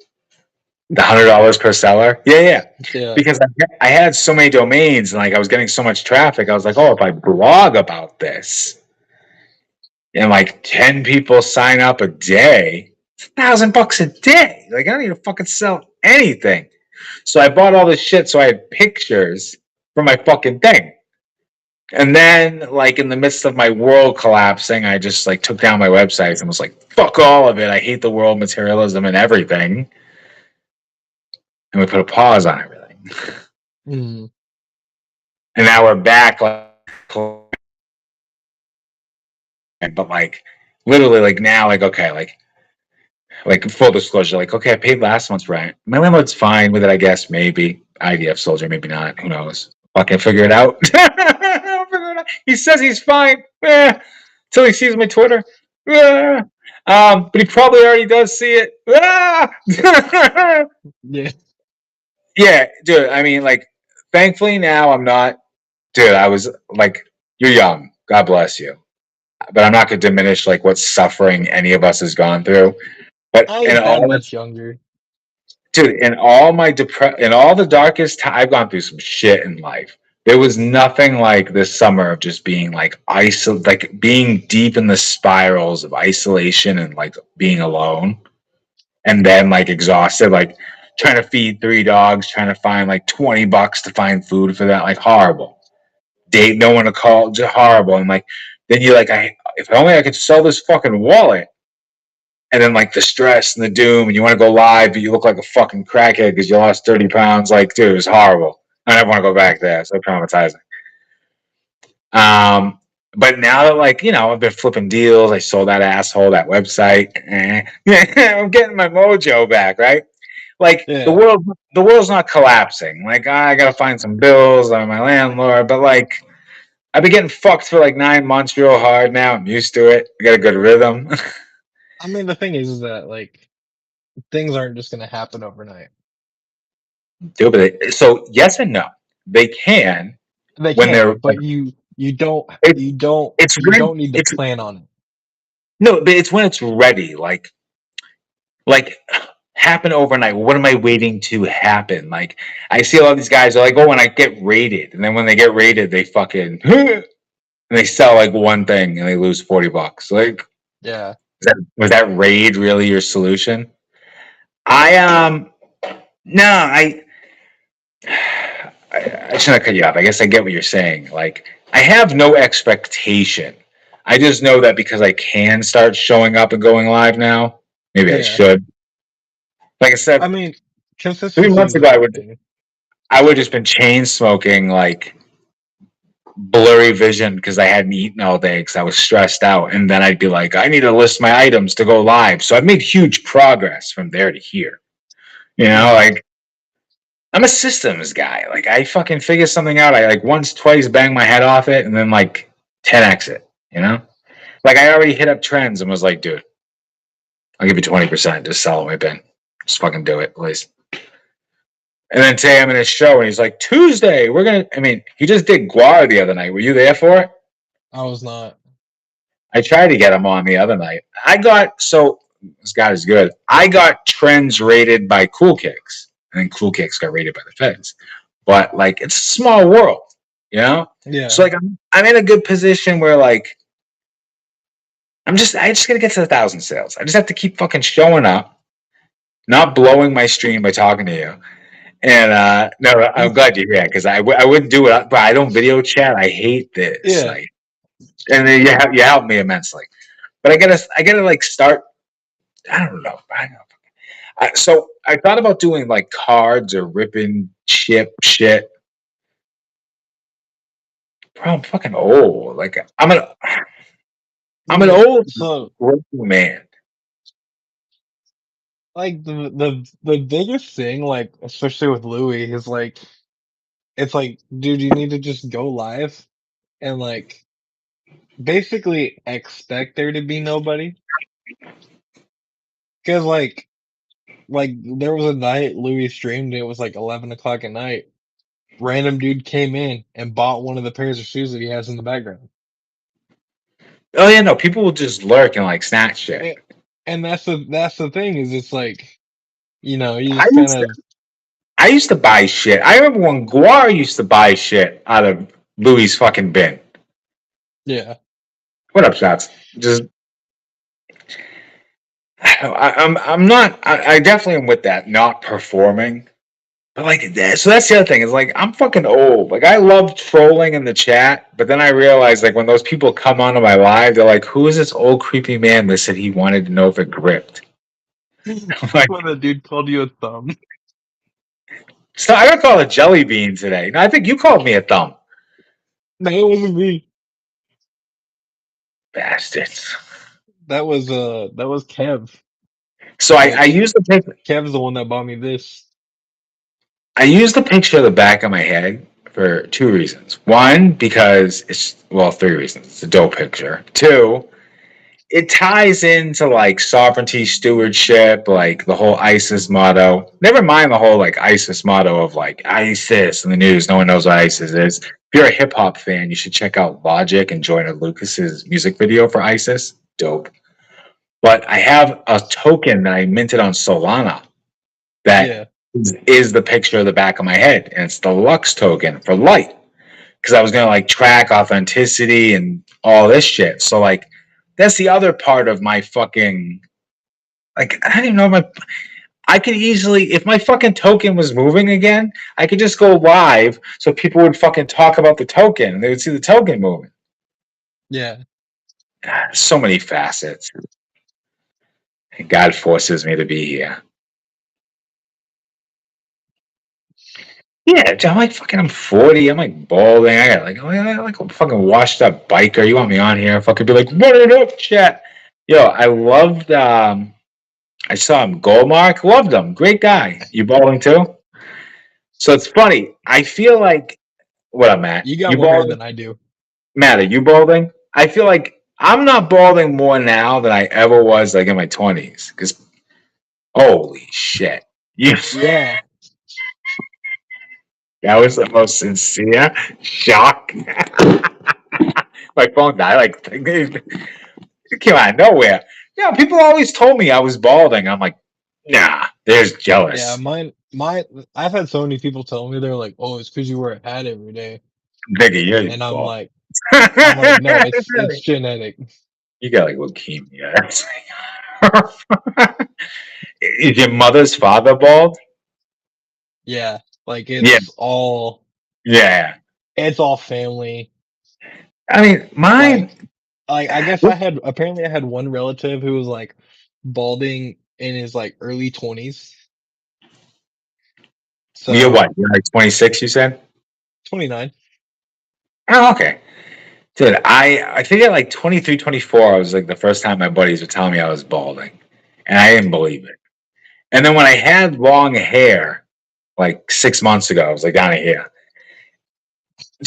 Speaker 1: The $100 per seller. Yeah, yeah.
Speaker 2: Yeah.
Speaker 1: Because I had so many domains and like I was getting so much traffic. I was like, oh, if I blog about this and like 10 people sign up a day, it's $1,000 a day. Like, I don't need to fucking sell anything. So I bought all this shit so I had pictures for my fucking thing. And then, like, in the midst of my world collapsing, I just like took down my website and was like, fuck all of it. I hate the world, materialism, and everything. And we put a pause on everything.
Speaker 2: Mm.
Speaker 1: And now we're back, like, but like, literally, like, now, like, okay, like full disclosure, like, okay, I paid last month's rent. My landlord's fine with it, I guess. Maybe IDF soldier, maybe not. Who knows? Fucking figure it out. He says he's fine. Till he sees my Twitter. But he probably already does see it.
Speaker 2: Yeah.
Speaker 1: Yeah, dude. I mean, like, thankfully now I'm not. Dude, I was like, you're young. God bless you. But I'm not going to diminish like what suffering any of us has gone through. But
Speaker 2: I
Speaker 1: in
Speaker 2: ain't that
Speaker 1: all
Speaker 2: much younger.
Speaker 1: dude, in all my in all the darkest time, I've gone through some shit in life. There was nothing like this summer of just being like like being deep in the spirals of isolation and like being alone, and then like exhausted, like trying to feed 3 dogs, trying to find like $20 to find food for that, like horrible. Date no one to call, just horrible. And like, then you're like, if only I could sell this fucking wallet. And then like the stress and the doom, and you want to go live, but you look like a fucking crackhead because you lost 30 pounds. Like, dude, it was horrible. I never want to go back there. So traumatizing. But now that, like, I've been flipping deals, I sold that asshole that website. I'm getting my mojo back, right? Like,
Speaker 2: Yeah.
Speaker 1: the world's not collapsing. Like, I gotta find some bills on my landlord, but like, I've been getting fucked for like 9 months real hard now. I'm used to it. I got a good rhythm.
Speaker 2: I mean, the thing is that like things aren't just gonna happen overnight.
Speaker 1: So yes and no. They can
Speaker 2: They
Speaker 1: when they're
Speaker 2: can, but you don't
Speaker 1: it,
Speaker 2: you don't
Speaker 1: it's
Speaker 2: you
Speaker 1: when
Speaker 2: don't need to
Speaker 1: it's
Speaker 2: plan on it.
Speaker 1: no, but it's when it's ready. Like happen overnight. What am I waiting to happen? Like, I see a lot of these guys are like, oh, when I get rated, and then when they get rated, they fucking and they sell like one thing and they lose $40. Like,
Speaker 2: Yeah.
Speaker 1: was that raid really your solution? I no, I shouldn't cut you off. I guess I get what you're saying. Like, I have no expectation. I just know that because I can start showing up and going live now, maybe I
Speaker 2: Yeah.
Speaker 1: should. Like I
Speaker 2: I
Speaker 1: said,
Speaker 2: mean,
Speaker 1: 3
Speaker 2: consistency
Speaker 1: months
Speaker 2: is
Speaker 1: ago, I would.
Speaker 2: everything.
Speaker 1: I would have just been chain smoking, like blurry vision because I hadn't eaten all day because I was stressed out. And then I'd be like, I need to list my items to go live. So I've made huge progress from there to here. You know, like I'm a systems guy. Like I fucking figure something out. I like once, twice bang my head off it and then like 10x it, you know? Like I already hit up trends and was like, dude, I'll give you 20%. Just sell it my bin. Just fucking do it, please. And then today I'm in his show and he's like, Tuesday, we're gonna I mean, he just did Guar the other night. Were you there for it?
Speaker 2: I was not.
Speaker 1: I tried to get him on the other night. This guy is good. I got trends rated by Cool Kicks, and then Cool Kicks got rated by the feds. But like, it's a small world, you know.
Speaker 2: Yeah.
Speaker 1: So like, I'm in a good position where like, I just gotta get to 1,000 sales. I just have to keep fucking showing up, not blowing my stream by talking to you. And no, I'm glad you're here because I wouldn't do it, but I don't video chat. I hate this.
Speaker 2: Yeah.
Speaker 1: Like, and then you help me immensely. But I gotta like start. I don't know. So I thought about doing like cards or ripping chip shit. Bro, I'm fucking old. Like I'm an old working man.
Speaker 2: Like the biggest thing, like especially with Louis, is like it's like, dude, you need to just go live and like basically expect there to be nobody. Cause like there was a night Louis streamed, it was like 11 o'clock at night. Random dude came in and bought one of the pairs of shoes that he has in the background.
Speaker 1: Oh yeah, no, people will just lurk and like snatch shit.
Speaker 2: And that's the thing is it's like, you know, you just kind of.
Speaker 1: I used to buy shit. I remember when Guar used to buy shit out of Louis' fucking bin.
Speaker 2: Yeah.
Speaker 1: What up, shots? Just I'm not. I definitely am with that. Not performing. But like, so that's the other thing is like, I'm fucking old. Like, I love trolling in the chat, but then I realized like when those people come onto my live, they're like, "Who is this old creepy man that said he wanted to know if it gripped?"
Speaker 2: Like, when the dude called you a thumb.
Speaker 1: So I got called a jelly bean today. No, I think you called me a thumb.
Speaker 2: No, it wasn't me.
Speaker 1: Bastards.
Speaker 2: That was Kev.
Speaker 1: So I used the picture.
Speaker 2: Kev's the one that bought me this.
Speaker 1: I used the picture of the back of my head for two reasons. One, because three reasons. It's a dope picture. Two, it ties into like sovereignty, stewardship, like the whole ISIS motto. Never mind the whole like ISIS motto of like ISIS in the news. No one knows what ISIS is. If you're a hip hop fan, you should check out Logic and Joyner Lucas's music video for ISIS. Dope. But I have a token that I minted on Solana that is the picture of the back of my head, and it's the Lux token for light. Because I was gonna like track authenticity and all this shit. So like that's the other part of my fucking like I don't even know I could easily if my fucking token was moving again, I could just go live so people would fucking talk about the token and they would see the token moving.
Speaker 2: Yeah.
Speaker 1: So many facets. And God forces me to be here. Yeah, I'm 40. I'm like balding. I got like a fucking washed up biker. You want me on here? Fucking be like, what it up, chat? Yo, I loved. I saw him, Goldmark. Loved him. Great guy. You balding too? So it's funny. I feel like what up, Matt?
Speaker 2: You got more hair than I do.
Speaker 1: Matt, are you balding? I feel like I'm not balding more now than I ever was like in my 20s. Because holy shit,
Speaker 2: Yeah.
Speaker 1: That was the most sincere shock. My phone died. Like it came out of nowhere. Yeah, people always told me I was balding. I'm like, nah, there's jealous.
Speaker 2: Yeah, I've had so many people tell me they're like, "Oh, it's because you wear a hat every day."
Speaker 1: Nigga, you're
Speaker 2: and I'm
Speaker 1: bald.
Speaker 2: like, no, it's genetic.
Speaker 1: You got like leukemia. Is your mother's father bald?
Speaker 2: Yeah, like it's all.
Speaker 1: Yeah,
Speaker 2: it's all family.
Speaker 1: I mean, mine.
Speaker 2: Like I guess I had one relative who was like balding in his like early 20s.
Speaker 1: You're
Speaker 2: So
Speaker 1: what? You're like 26, you said?
Speaker 2: 29.
Speaker 1: Oh, okay. Dude, I think at like 23, 24, I was like the first time my buddies were telling me I was balding. And I didn't believe it. And then when I had long hair, like 6 months ago, I was like down here.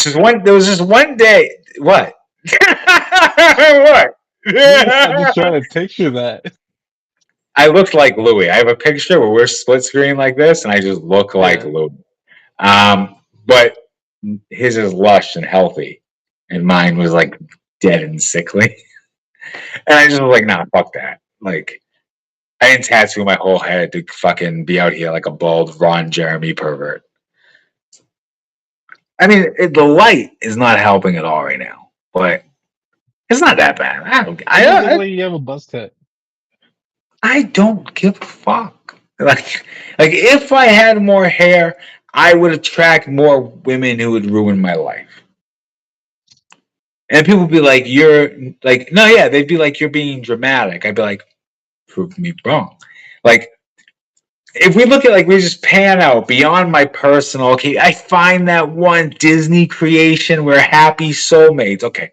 Speaker 1: There was just one day. What? What?
Speaker 2: I'm just trying to picture that.
Speaker 1: I looked like Louis. I have a picture where we're split screen like this, and I just look like
Speaker 2: Yeah.
Speaker 1: Louis. But his is lush and healthy, and mine was like dead and sickly. And I just was like, nah, fuck that. Like, I didn't tattoo my whole head to fucking be out here like a bald Ron Jeremy pervert. I mean, the light is not helping at all right now, but it's not that bad.
Speaker 2: You just look like you have a buzz cut.
Speaker 1: I don't give a fuck. Like if I had more hair, I would attract more women who would ruin my life. And people would be like, "You're like, no, yeah." They'd be like, "You're being dramatic." I'd be like, "Prove me wrong." Like if we look at like we just pan out beyond my personal. Okay, I find that one Disney creation where happy soulmates. Okay,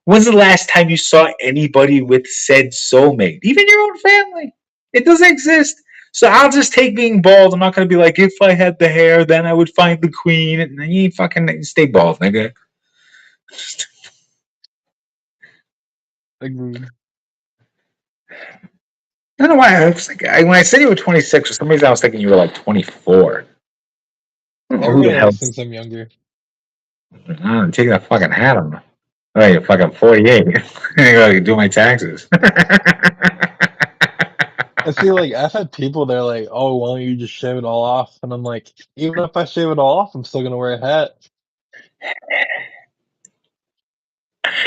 Speaker 1: when's the last time you saw anybody with said soulmate? Even your own family. It doesn't exist. So I'll just take being bald. I'm not going to be like, if I had the hair, then I would find the queen. And then you fucking stay bald, nigga.
Speaker 2: Agreed.
Speaker 1: I don't know why. I was like, when I said you were 26, for some reason I was thinking you were like 24. I don't know who the
Speaker 2: Everybody
Speaker 1: hell.
Speaker 2: else thinks I'm younger.
Speaker 1: I'm taking that fucking hat on. Oh, you're fucking 48. I gotta do my taxes.
Speaker 2: I feel like I've had people that are like, "Oh, why don't you just shave it all off?" And I'm like, even if I shave it all off, I'm still gonna wear a hat.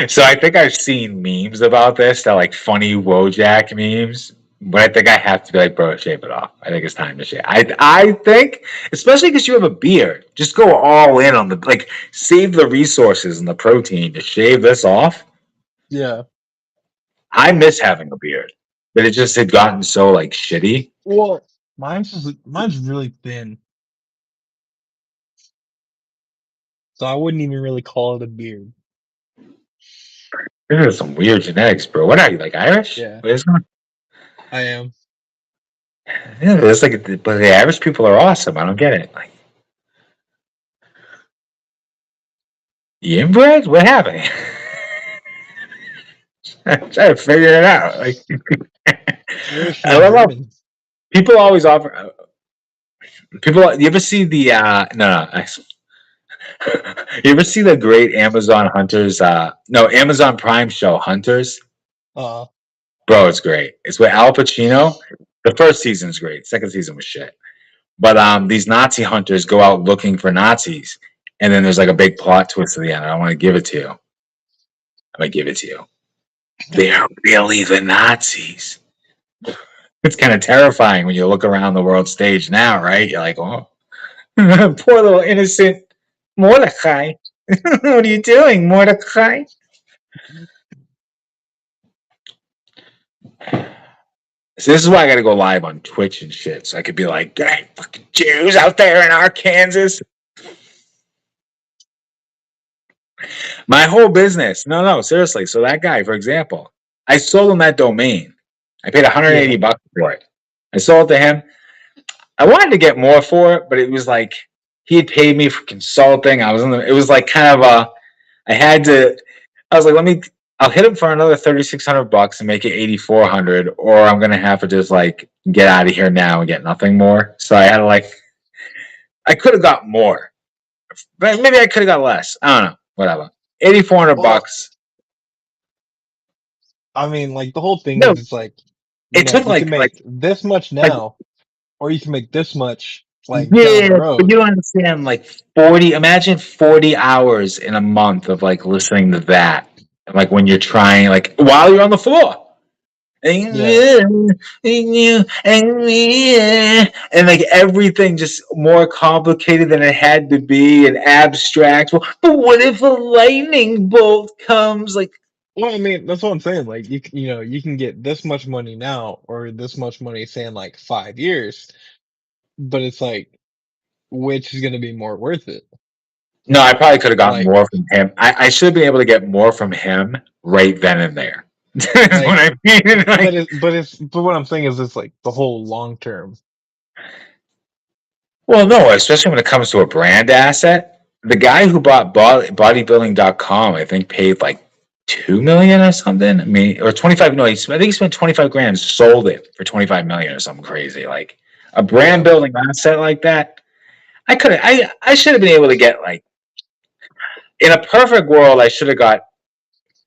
Speaker 1: So I think I've seen memes about this. They're like funny Wojak memes. But I think I have to be like, bro, shave it off. I think it's time to shave. I think, especially because you have a beard, just go all in on the like, save the resources and the protein to shave this off.
Speaker 2: Yeah.
Speaker 1: I miss having a beard, but it just had gotten so like shitty.
Speaker 2: Well, mine's really thin, so I wouldn't even really call it a beard.
Speaker 1: This is some weird genetics, bro. What are you like Irish?
Speaker 2: Yeah,
Speaker 1: What is it?
Speaker 2: I am.
Speaker 1: Yeah, it's like, but the Irish people are awesome. I don't get it. Like, you inbred? What happened? I'm trying to figure it out. Like,
Speaker 2: Irish
Speaker 1: I
Speaker 2: and
Speaker 1: love how
Speaker 2: German.
Speaker 1: people always offer. People, you ever see the? No, no. You ever see the great Amazon Hunters? No, Amazon Prime show Hunters.
Speaker 2: Uh,
Speaker 1: Bro, it's great. It's with Al Pacino. The first season's great. Second season was shit. But these Nazi hunters go out looking for Nazis, and then there's like a big plot twist at the end. I want to give it to you. I'm gonna give it to you. They're really the Nazis. It's kind of terrifying when you look around the world stage now, right? You're like, oh, poor little innocent Mordecai. What are you doing, Mordecai? So this is why I got to go live on Twitch and shit, so I could be like, "Good night, fucking Jews out there in Arkansas." My whole business. No, no, seriously. So that guy, for example, I sold him that domain. I paid 180
Speaker 2: yeah.
Speaker 1: bucks for it. I sold it to him. I wanted to get more for it, but it was like he had paid me for consulting. It was like kind of a, I was like, I'll hit him for another 3,600 bucks and make it 8,400, or I'm going to have to just like get out of here now and get nothing more. So I had to like, I could have got more, but maybe I could have got less. I don't know. Whatever. 8,400
Speaker 2: Well,
Speaker 1: bucks.
Speaker 2: I mean, like the whole thing
Speaker 1: No,
Speaker 2: is, it's like,
Speaker 1: it took
Speaker 2: you can
Speaker 1: like
Speaker 2: make this much
Speaker 1: like
Speaker 2: now, or you can make this much like down
Speaker 1: yeah,
Speaker 2: the
Speaker 1: but
Speaker 2: road.
Speaker 1: you don't understand. Like 40. Imagine 40 hours in a month of like listening to that, like when you're trying, like while you're on the floor. And
Speaker 2: Yeah.
Speaker 1: like everything just more complicated than it had to be and abstract. Well, but what if a lightning bolt comes? Like,
Speaker 2: Well, I mean, that's what I'm saying. Like you can get this much money now, or this much money, say in like 5 years. But it's like which is going to be more worth it?
Speaker 1: No, I probably could have gotten
Speaker 2: Like,
Speaker 1: more from him. I should be able to get more from him right then and there. That's what
Speaker 2: like,
Speaker 1: I mean. Like,
Speaker 2: but what I'm saying is, it's like the whole long term.
Speaker 1: well, no, especially when it comes to a brand asset. The guy who bought bodybuilding.com, I think, paid like 2 million or something. I mean, or 25. No, I think he spent 25 grand, sold it for 25 million or something crazy. Like a brand
Speaker 2: Yeah,
Speaker 1: building asset like that, I should have been able to get like, in a perfect world, I should have got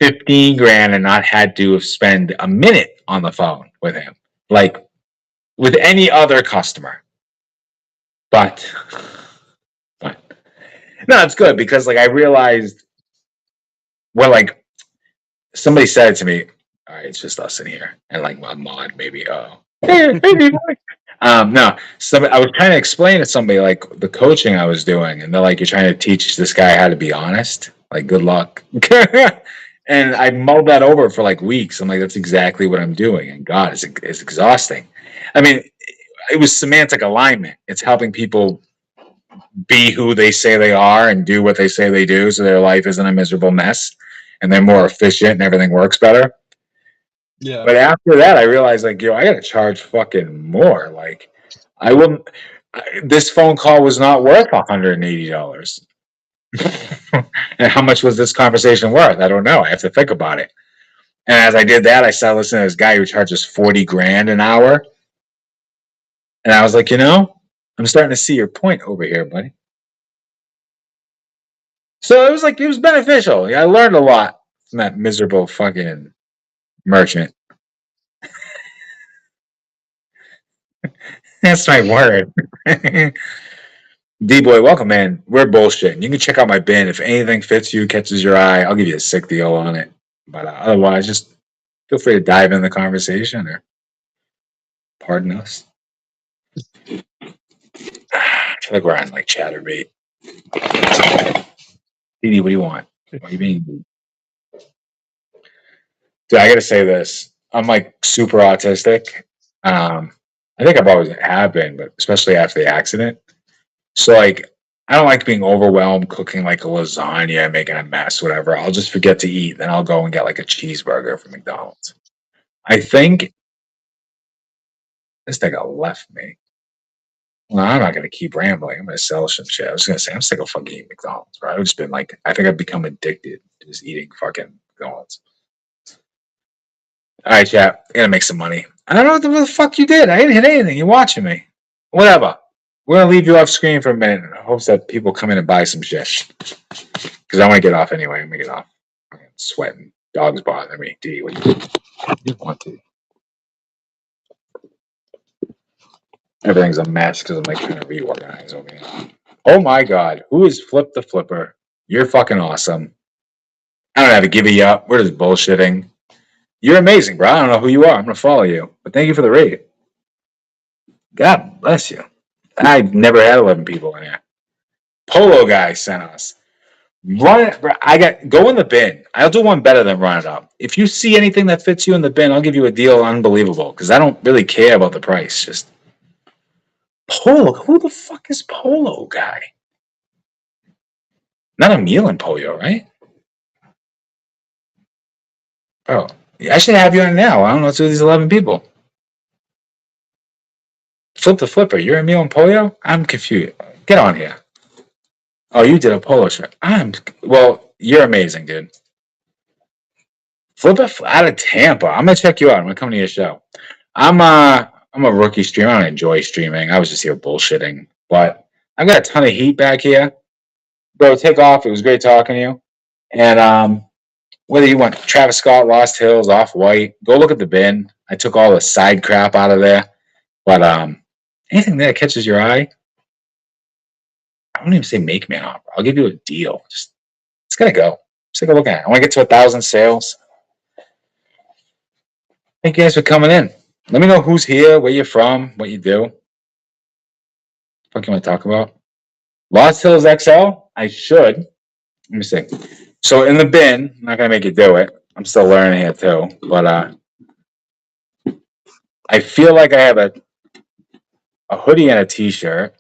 Speaker 1: 15 grand and not had to spend a minute on the phone with him, like with any other customer. But, but no, it's good because like I realized, well, like somebody said to me, all right, it's just us in here, and like my mod maybe, no, somebody, I was trying to explain to somebody like the coaching I was doing, and they're like, you're trying to teach this guy how to be honest. Like, good luck. And I mulled that over for like weeks. I'm like, that's exactly what I'm doing. And God, it's exhausting. I mean, it was semantic alignment. It's helping people be who they say they are and do what they say they do, so their life isn't a miserable mess, and they're more efficient and everything works better.
Speaker 2: yeah.
Speaker 1: But after that, I realized, like, yo, I gotta charge fucking more. Like, I wouldn't. This phone call was not worth $180. And how much was this conversation worth? I don't know. I have to think about it. And as I did that, I started listening to this guy who charges 40 grand an hour. And I was like, I'm starting to see your point over here, buddy. So it was like, it was beneficial. Yeah, I learned a lot from that miserable fucking merchant. That's my word. D boy, welcome, man. We're bullshitting. You can check out my bin. If anything fits you, catches your eye, I'll give you a sick deal on it. But otherwise, just feel free to dive in the conversation or pardon us. I feel like we're on like Chatterbait. DD, what do you want? What are you being? Dude, I gotta say this. I'm like super autistic. I think I've always have been, but especially after the accident. So like, I don't like being overwhelmed cooking like a lasagna, making a mess, whatever. I'll just forget to eat, then I'll go and get like a cheeseburger from McDonald's. I think this nigga left me. Well, I'm not gonna keep rambling. I'm gonna sell some shit. I was gonna say I'm sick of fucking eating McDonald's, bro. I've just been like, I think I've become addicted to just eating fucking McDonald's. All right, chat. I gotta make some money. I don't know what the fuck you did. I didn't hit anything. You're watching me. Whatever. We're gonna leave you off screen for a minute in hopes that people come in and buy some shit. Because I want to get off anyway. I'm gonna get off. I'm sweating. Dogs bothering me. D, what do you want to? Everything's a mess because I'm like trying to reorganize over here. Oh my god, who is Flip the Flipper? You're fucking awesome. I don't have to give you up. We're just bullshitting. You're amazing, bro. I don't know who you are. I'm gonna follow you, but thank you for the raid. God bless you. I've never had 11 people in here. Polo guy sent us. Run it. Bro. Go in the bin. I'll do one better than run it up. If you see anything that fits you in the bin, I'll give you a deal unbelievable because I don't really care about the price. Just Polo. Who the fuck is Polo guy? Not a meal in Pollo, right? Oh, I should have you on now. I don't know what's with these 11 people. Flip the Flipper. You're a meal in Pollo? I'm confused. Get on here. Oh, you did a polo shirt. Well, you're amazing, dude. Flip it out of Tampa. I'm gonna check you out. I'm gonna come to your show. I'm a rookie streamer. I don't enjoy streaming. I was just here bullshitting. But I've got a ton of heat back here. Bro, take off. It was great talking to you. And whether you want Travis Scott, Lost Hills, Off White, go look at the bin. I took all the side crap out of there. But anything that catches your eye, I won't even say make me an offer. I'll give you a deal. Just it's gonna go. Just take a look at it. I want to get to 1,000 sales. Thank you guys for coming in. Let me know who's here, where you're from, what you do. What you want to talk about? Lost Hills XL? I should. Let me see. So in the bin, I'm not gonna make you do it. I'm still learning here too. But I feel like I have a hoodie and a t-shirt.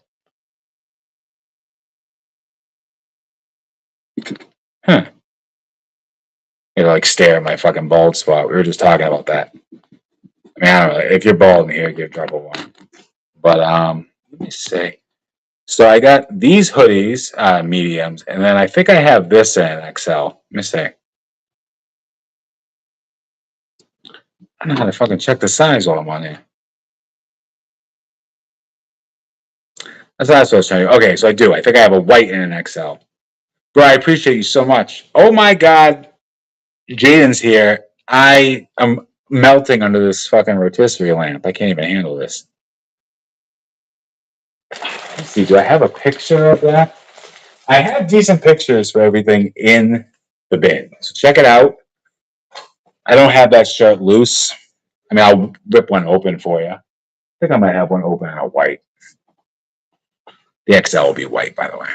Speaker 1: You know, like stare at my fucking bald spot. We were just talking about that. I mean, I don't know. If you're bald in here, give trouble one. But let me see. So I got these hoodies, mediums, and then I think I have this in XL. Let me see. I don't know how to fucking check the size while I'm on here. That's what I was trying to do. Okay, so I do. I think I have a white and an XL. Bro, I appreciate you so much. Oh my god, Jaden's here. I am melting under this fucking rotisserie lamp. I can't even handle this. Let's see, do I have a picture of that? I have decent pictures for everything in the bin. So check it out. I don't have that shirt loose. I mean, I'll rip one open for you. I think I might have one open in a white. The XL will be white, by the way.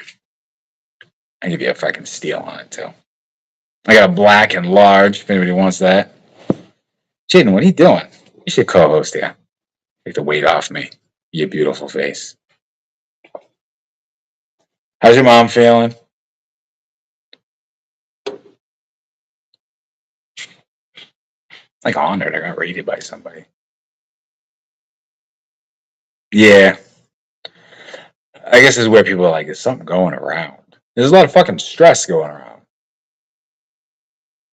Speaker 1: I'll give you a fucking steal on it, too. I got a black and large, if anybody wants that. Jaden, what are you doing? You should co-host here. Take the weight off me. Your beautiful face. How's your mom feeling? Like honored. I got raided by somebody. Yeah. I guess this is where people are like, there's something going around. There's a lot of fucking stress going around.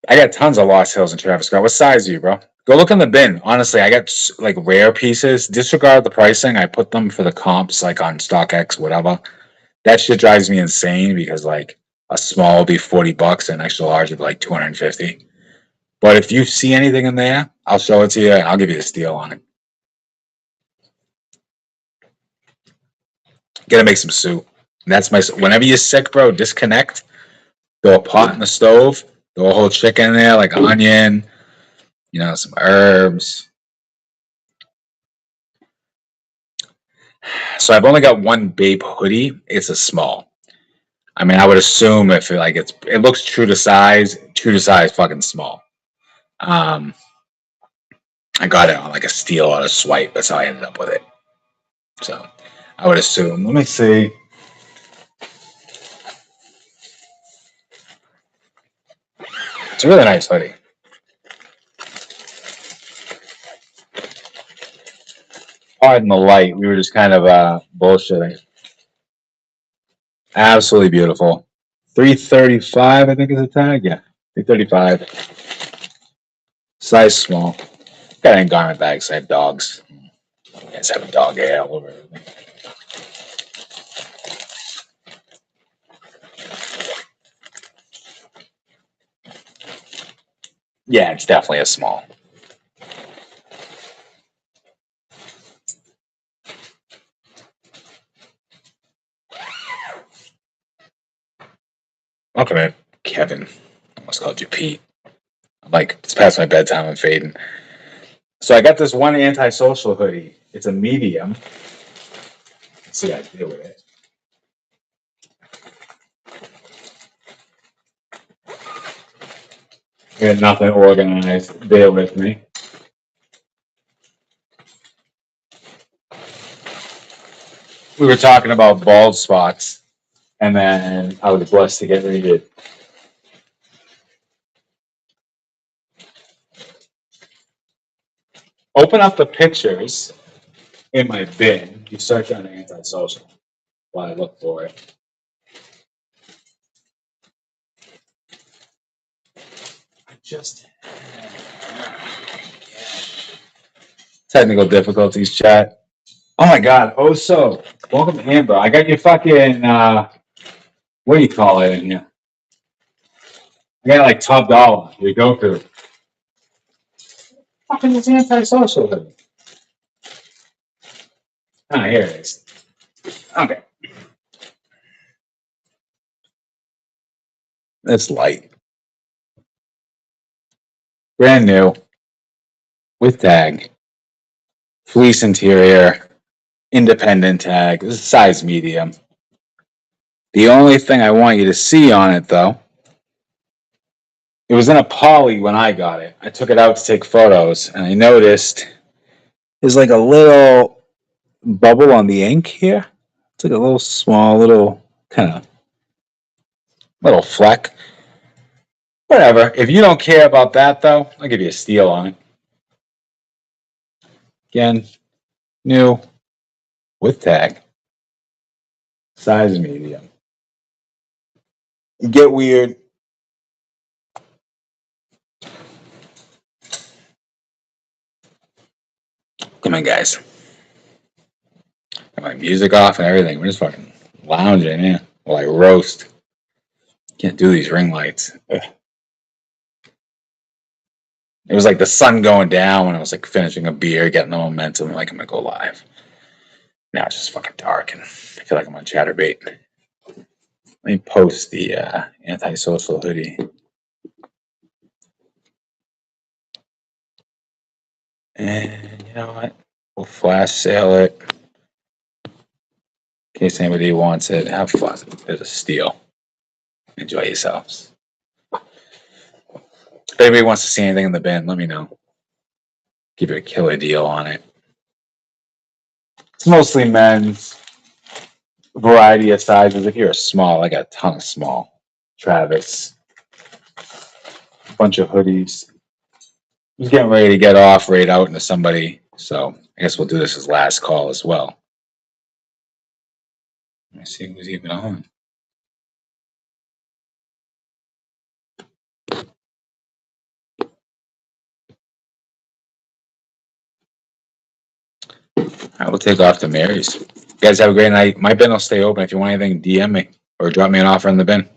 Speaker 1: I got tons of Lost Hills and Travis Scott. What size are you, bro? Go look in the bin. Honestly, I got like rare pieces. Disregard the pricing. I put them for the comps, like on StockX, whatever. That shit drives me insane because like a small will be $40 and an extra large would be like 250. But if you see anything in there, I'll show it to you and I'll give you a steal on it. Gotta make some soup. That's my. Whenever you're sick, bro, disconnect. Throw a pot in the stove. Throw a whole chicken in there, like onion. You know, some herbs. So I've only got one Bape hoodie. It's a small. I mean, I would assume if it looks true to size, fucking small. I got it on like a steal on a swipe. That's how I ended up with it. So I would assume. Let me see. It's a really nice hoodie. Pardon the light. We were just kind of bullshitting. Absolutely beautiful. 335, I think is the tag. Yeah, 335. Size small. Got it in garment bags. I have dogs. I just have a dog hair all over everything. Yeah, it's definitely a small. Welcome in, Kevin. I almost called you Pete. I'm like, it's past my bedtime. I'm fading. So I got this one antisocial hoodie. It's a medium. Let's see how I deal with it. I got nothing organized. Bear with me. We were talking about bald spots, and then I was blessed to get raided. Open up the pictures in my bin. You search on antisocial while I look for it. I just technical difficulties, chat. Oh my god. Oh, so welcome to Amber. I got your fucking what do you call it in here? I got like top dollar. You go through. Fucking it's antisocial. Ah, here it is. Okay. It's light. Brand new. With tag. Fleece interior. Independent tag. This is size medium. The only thing I want you to see on it, though, it was in a poly when I got it. I took it out to take photos, and I noticed there's like a little bubble on the ink here. It's like a little small, little kind of little fleck. Whatever. If you don't care about that, though, I'll give you a steal on it. Again, new with tag. Size medium. Get weird. Come on, guys. Got my music off and everything. We're just fucking lounging, yeah. We're like roast. Can't do these ring lights. Ugh. It was like the sun going down when I was like finishing a beer, getting the momentum. Like I'm gonna go live. Now it's just fucking dark, and I feel like I'm on ChatterBait. Let me post the antisocial hoodie. And you know what? We'll flash sale it. In case anybody wants it, have fun. There's a steal. Enjoy yourselves. If anybody wants to see anything in the bin, let me know. Give you a killer deal on it. It's mostly men's. Variety of sizes. If you're a small, I got a ton of small. Travis. A bunch of hoodies. He's getting ready to get off right out into somebody. So I guess we'll do this as last call as well. Let me see who's even on. I will take off to Mary's. You guys have a great night. My bin will stay open. If you want anything, DM me or drop me an offer in the bin.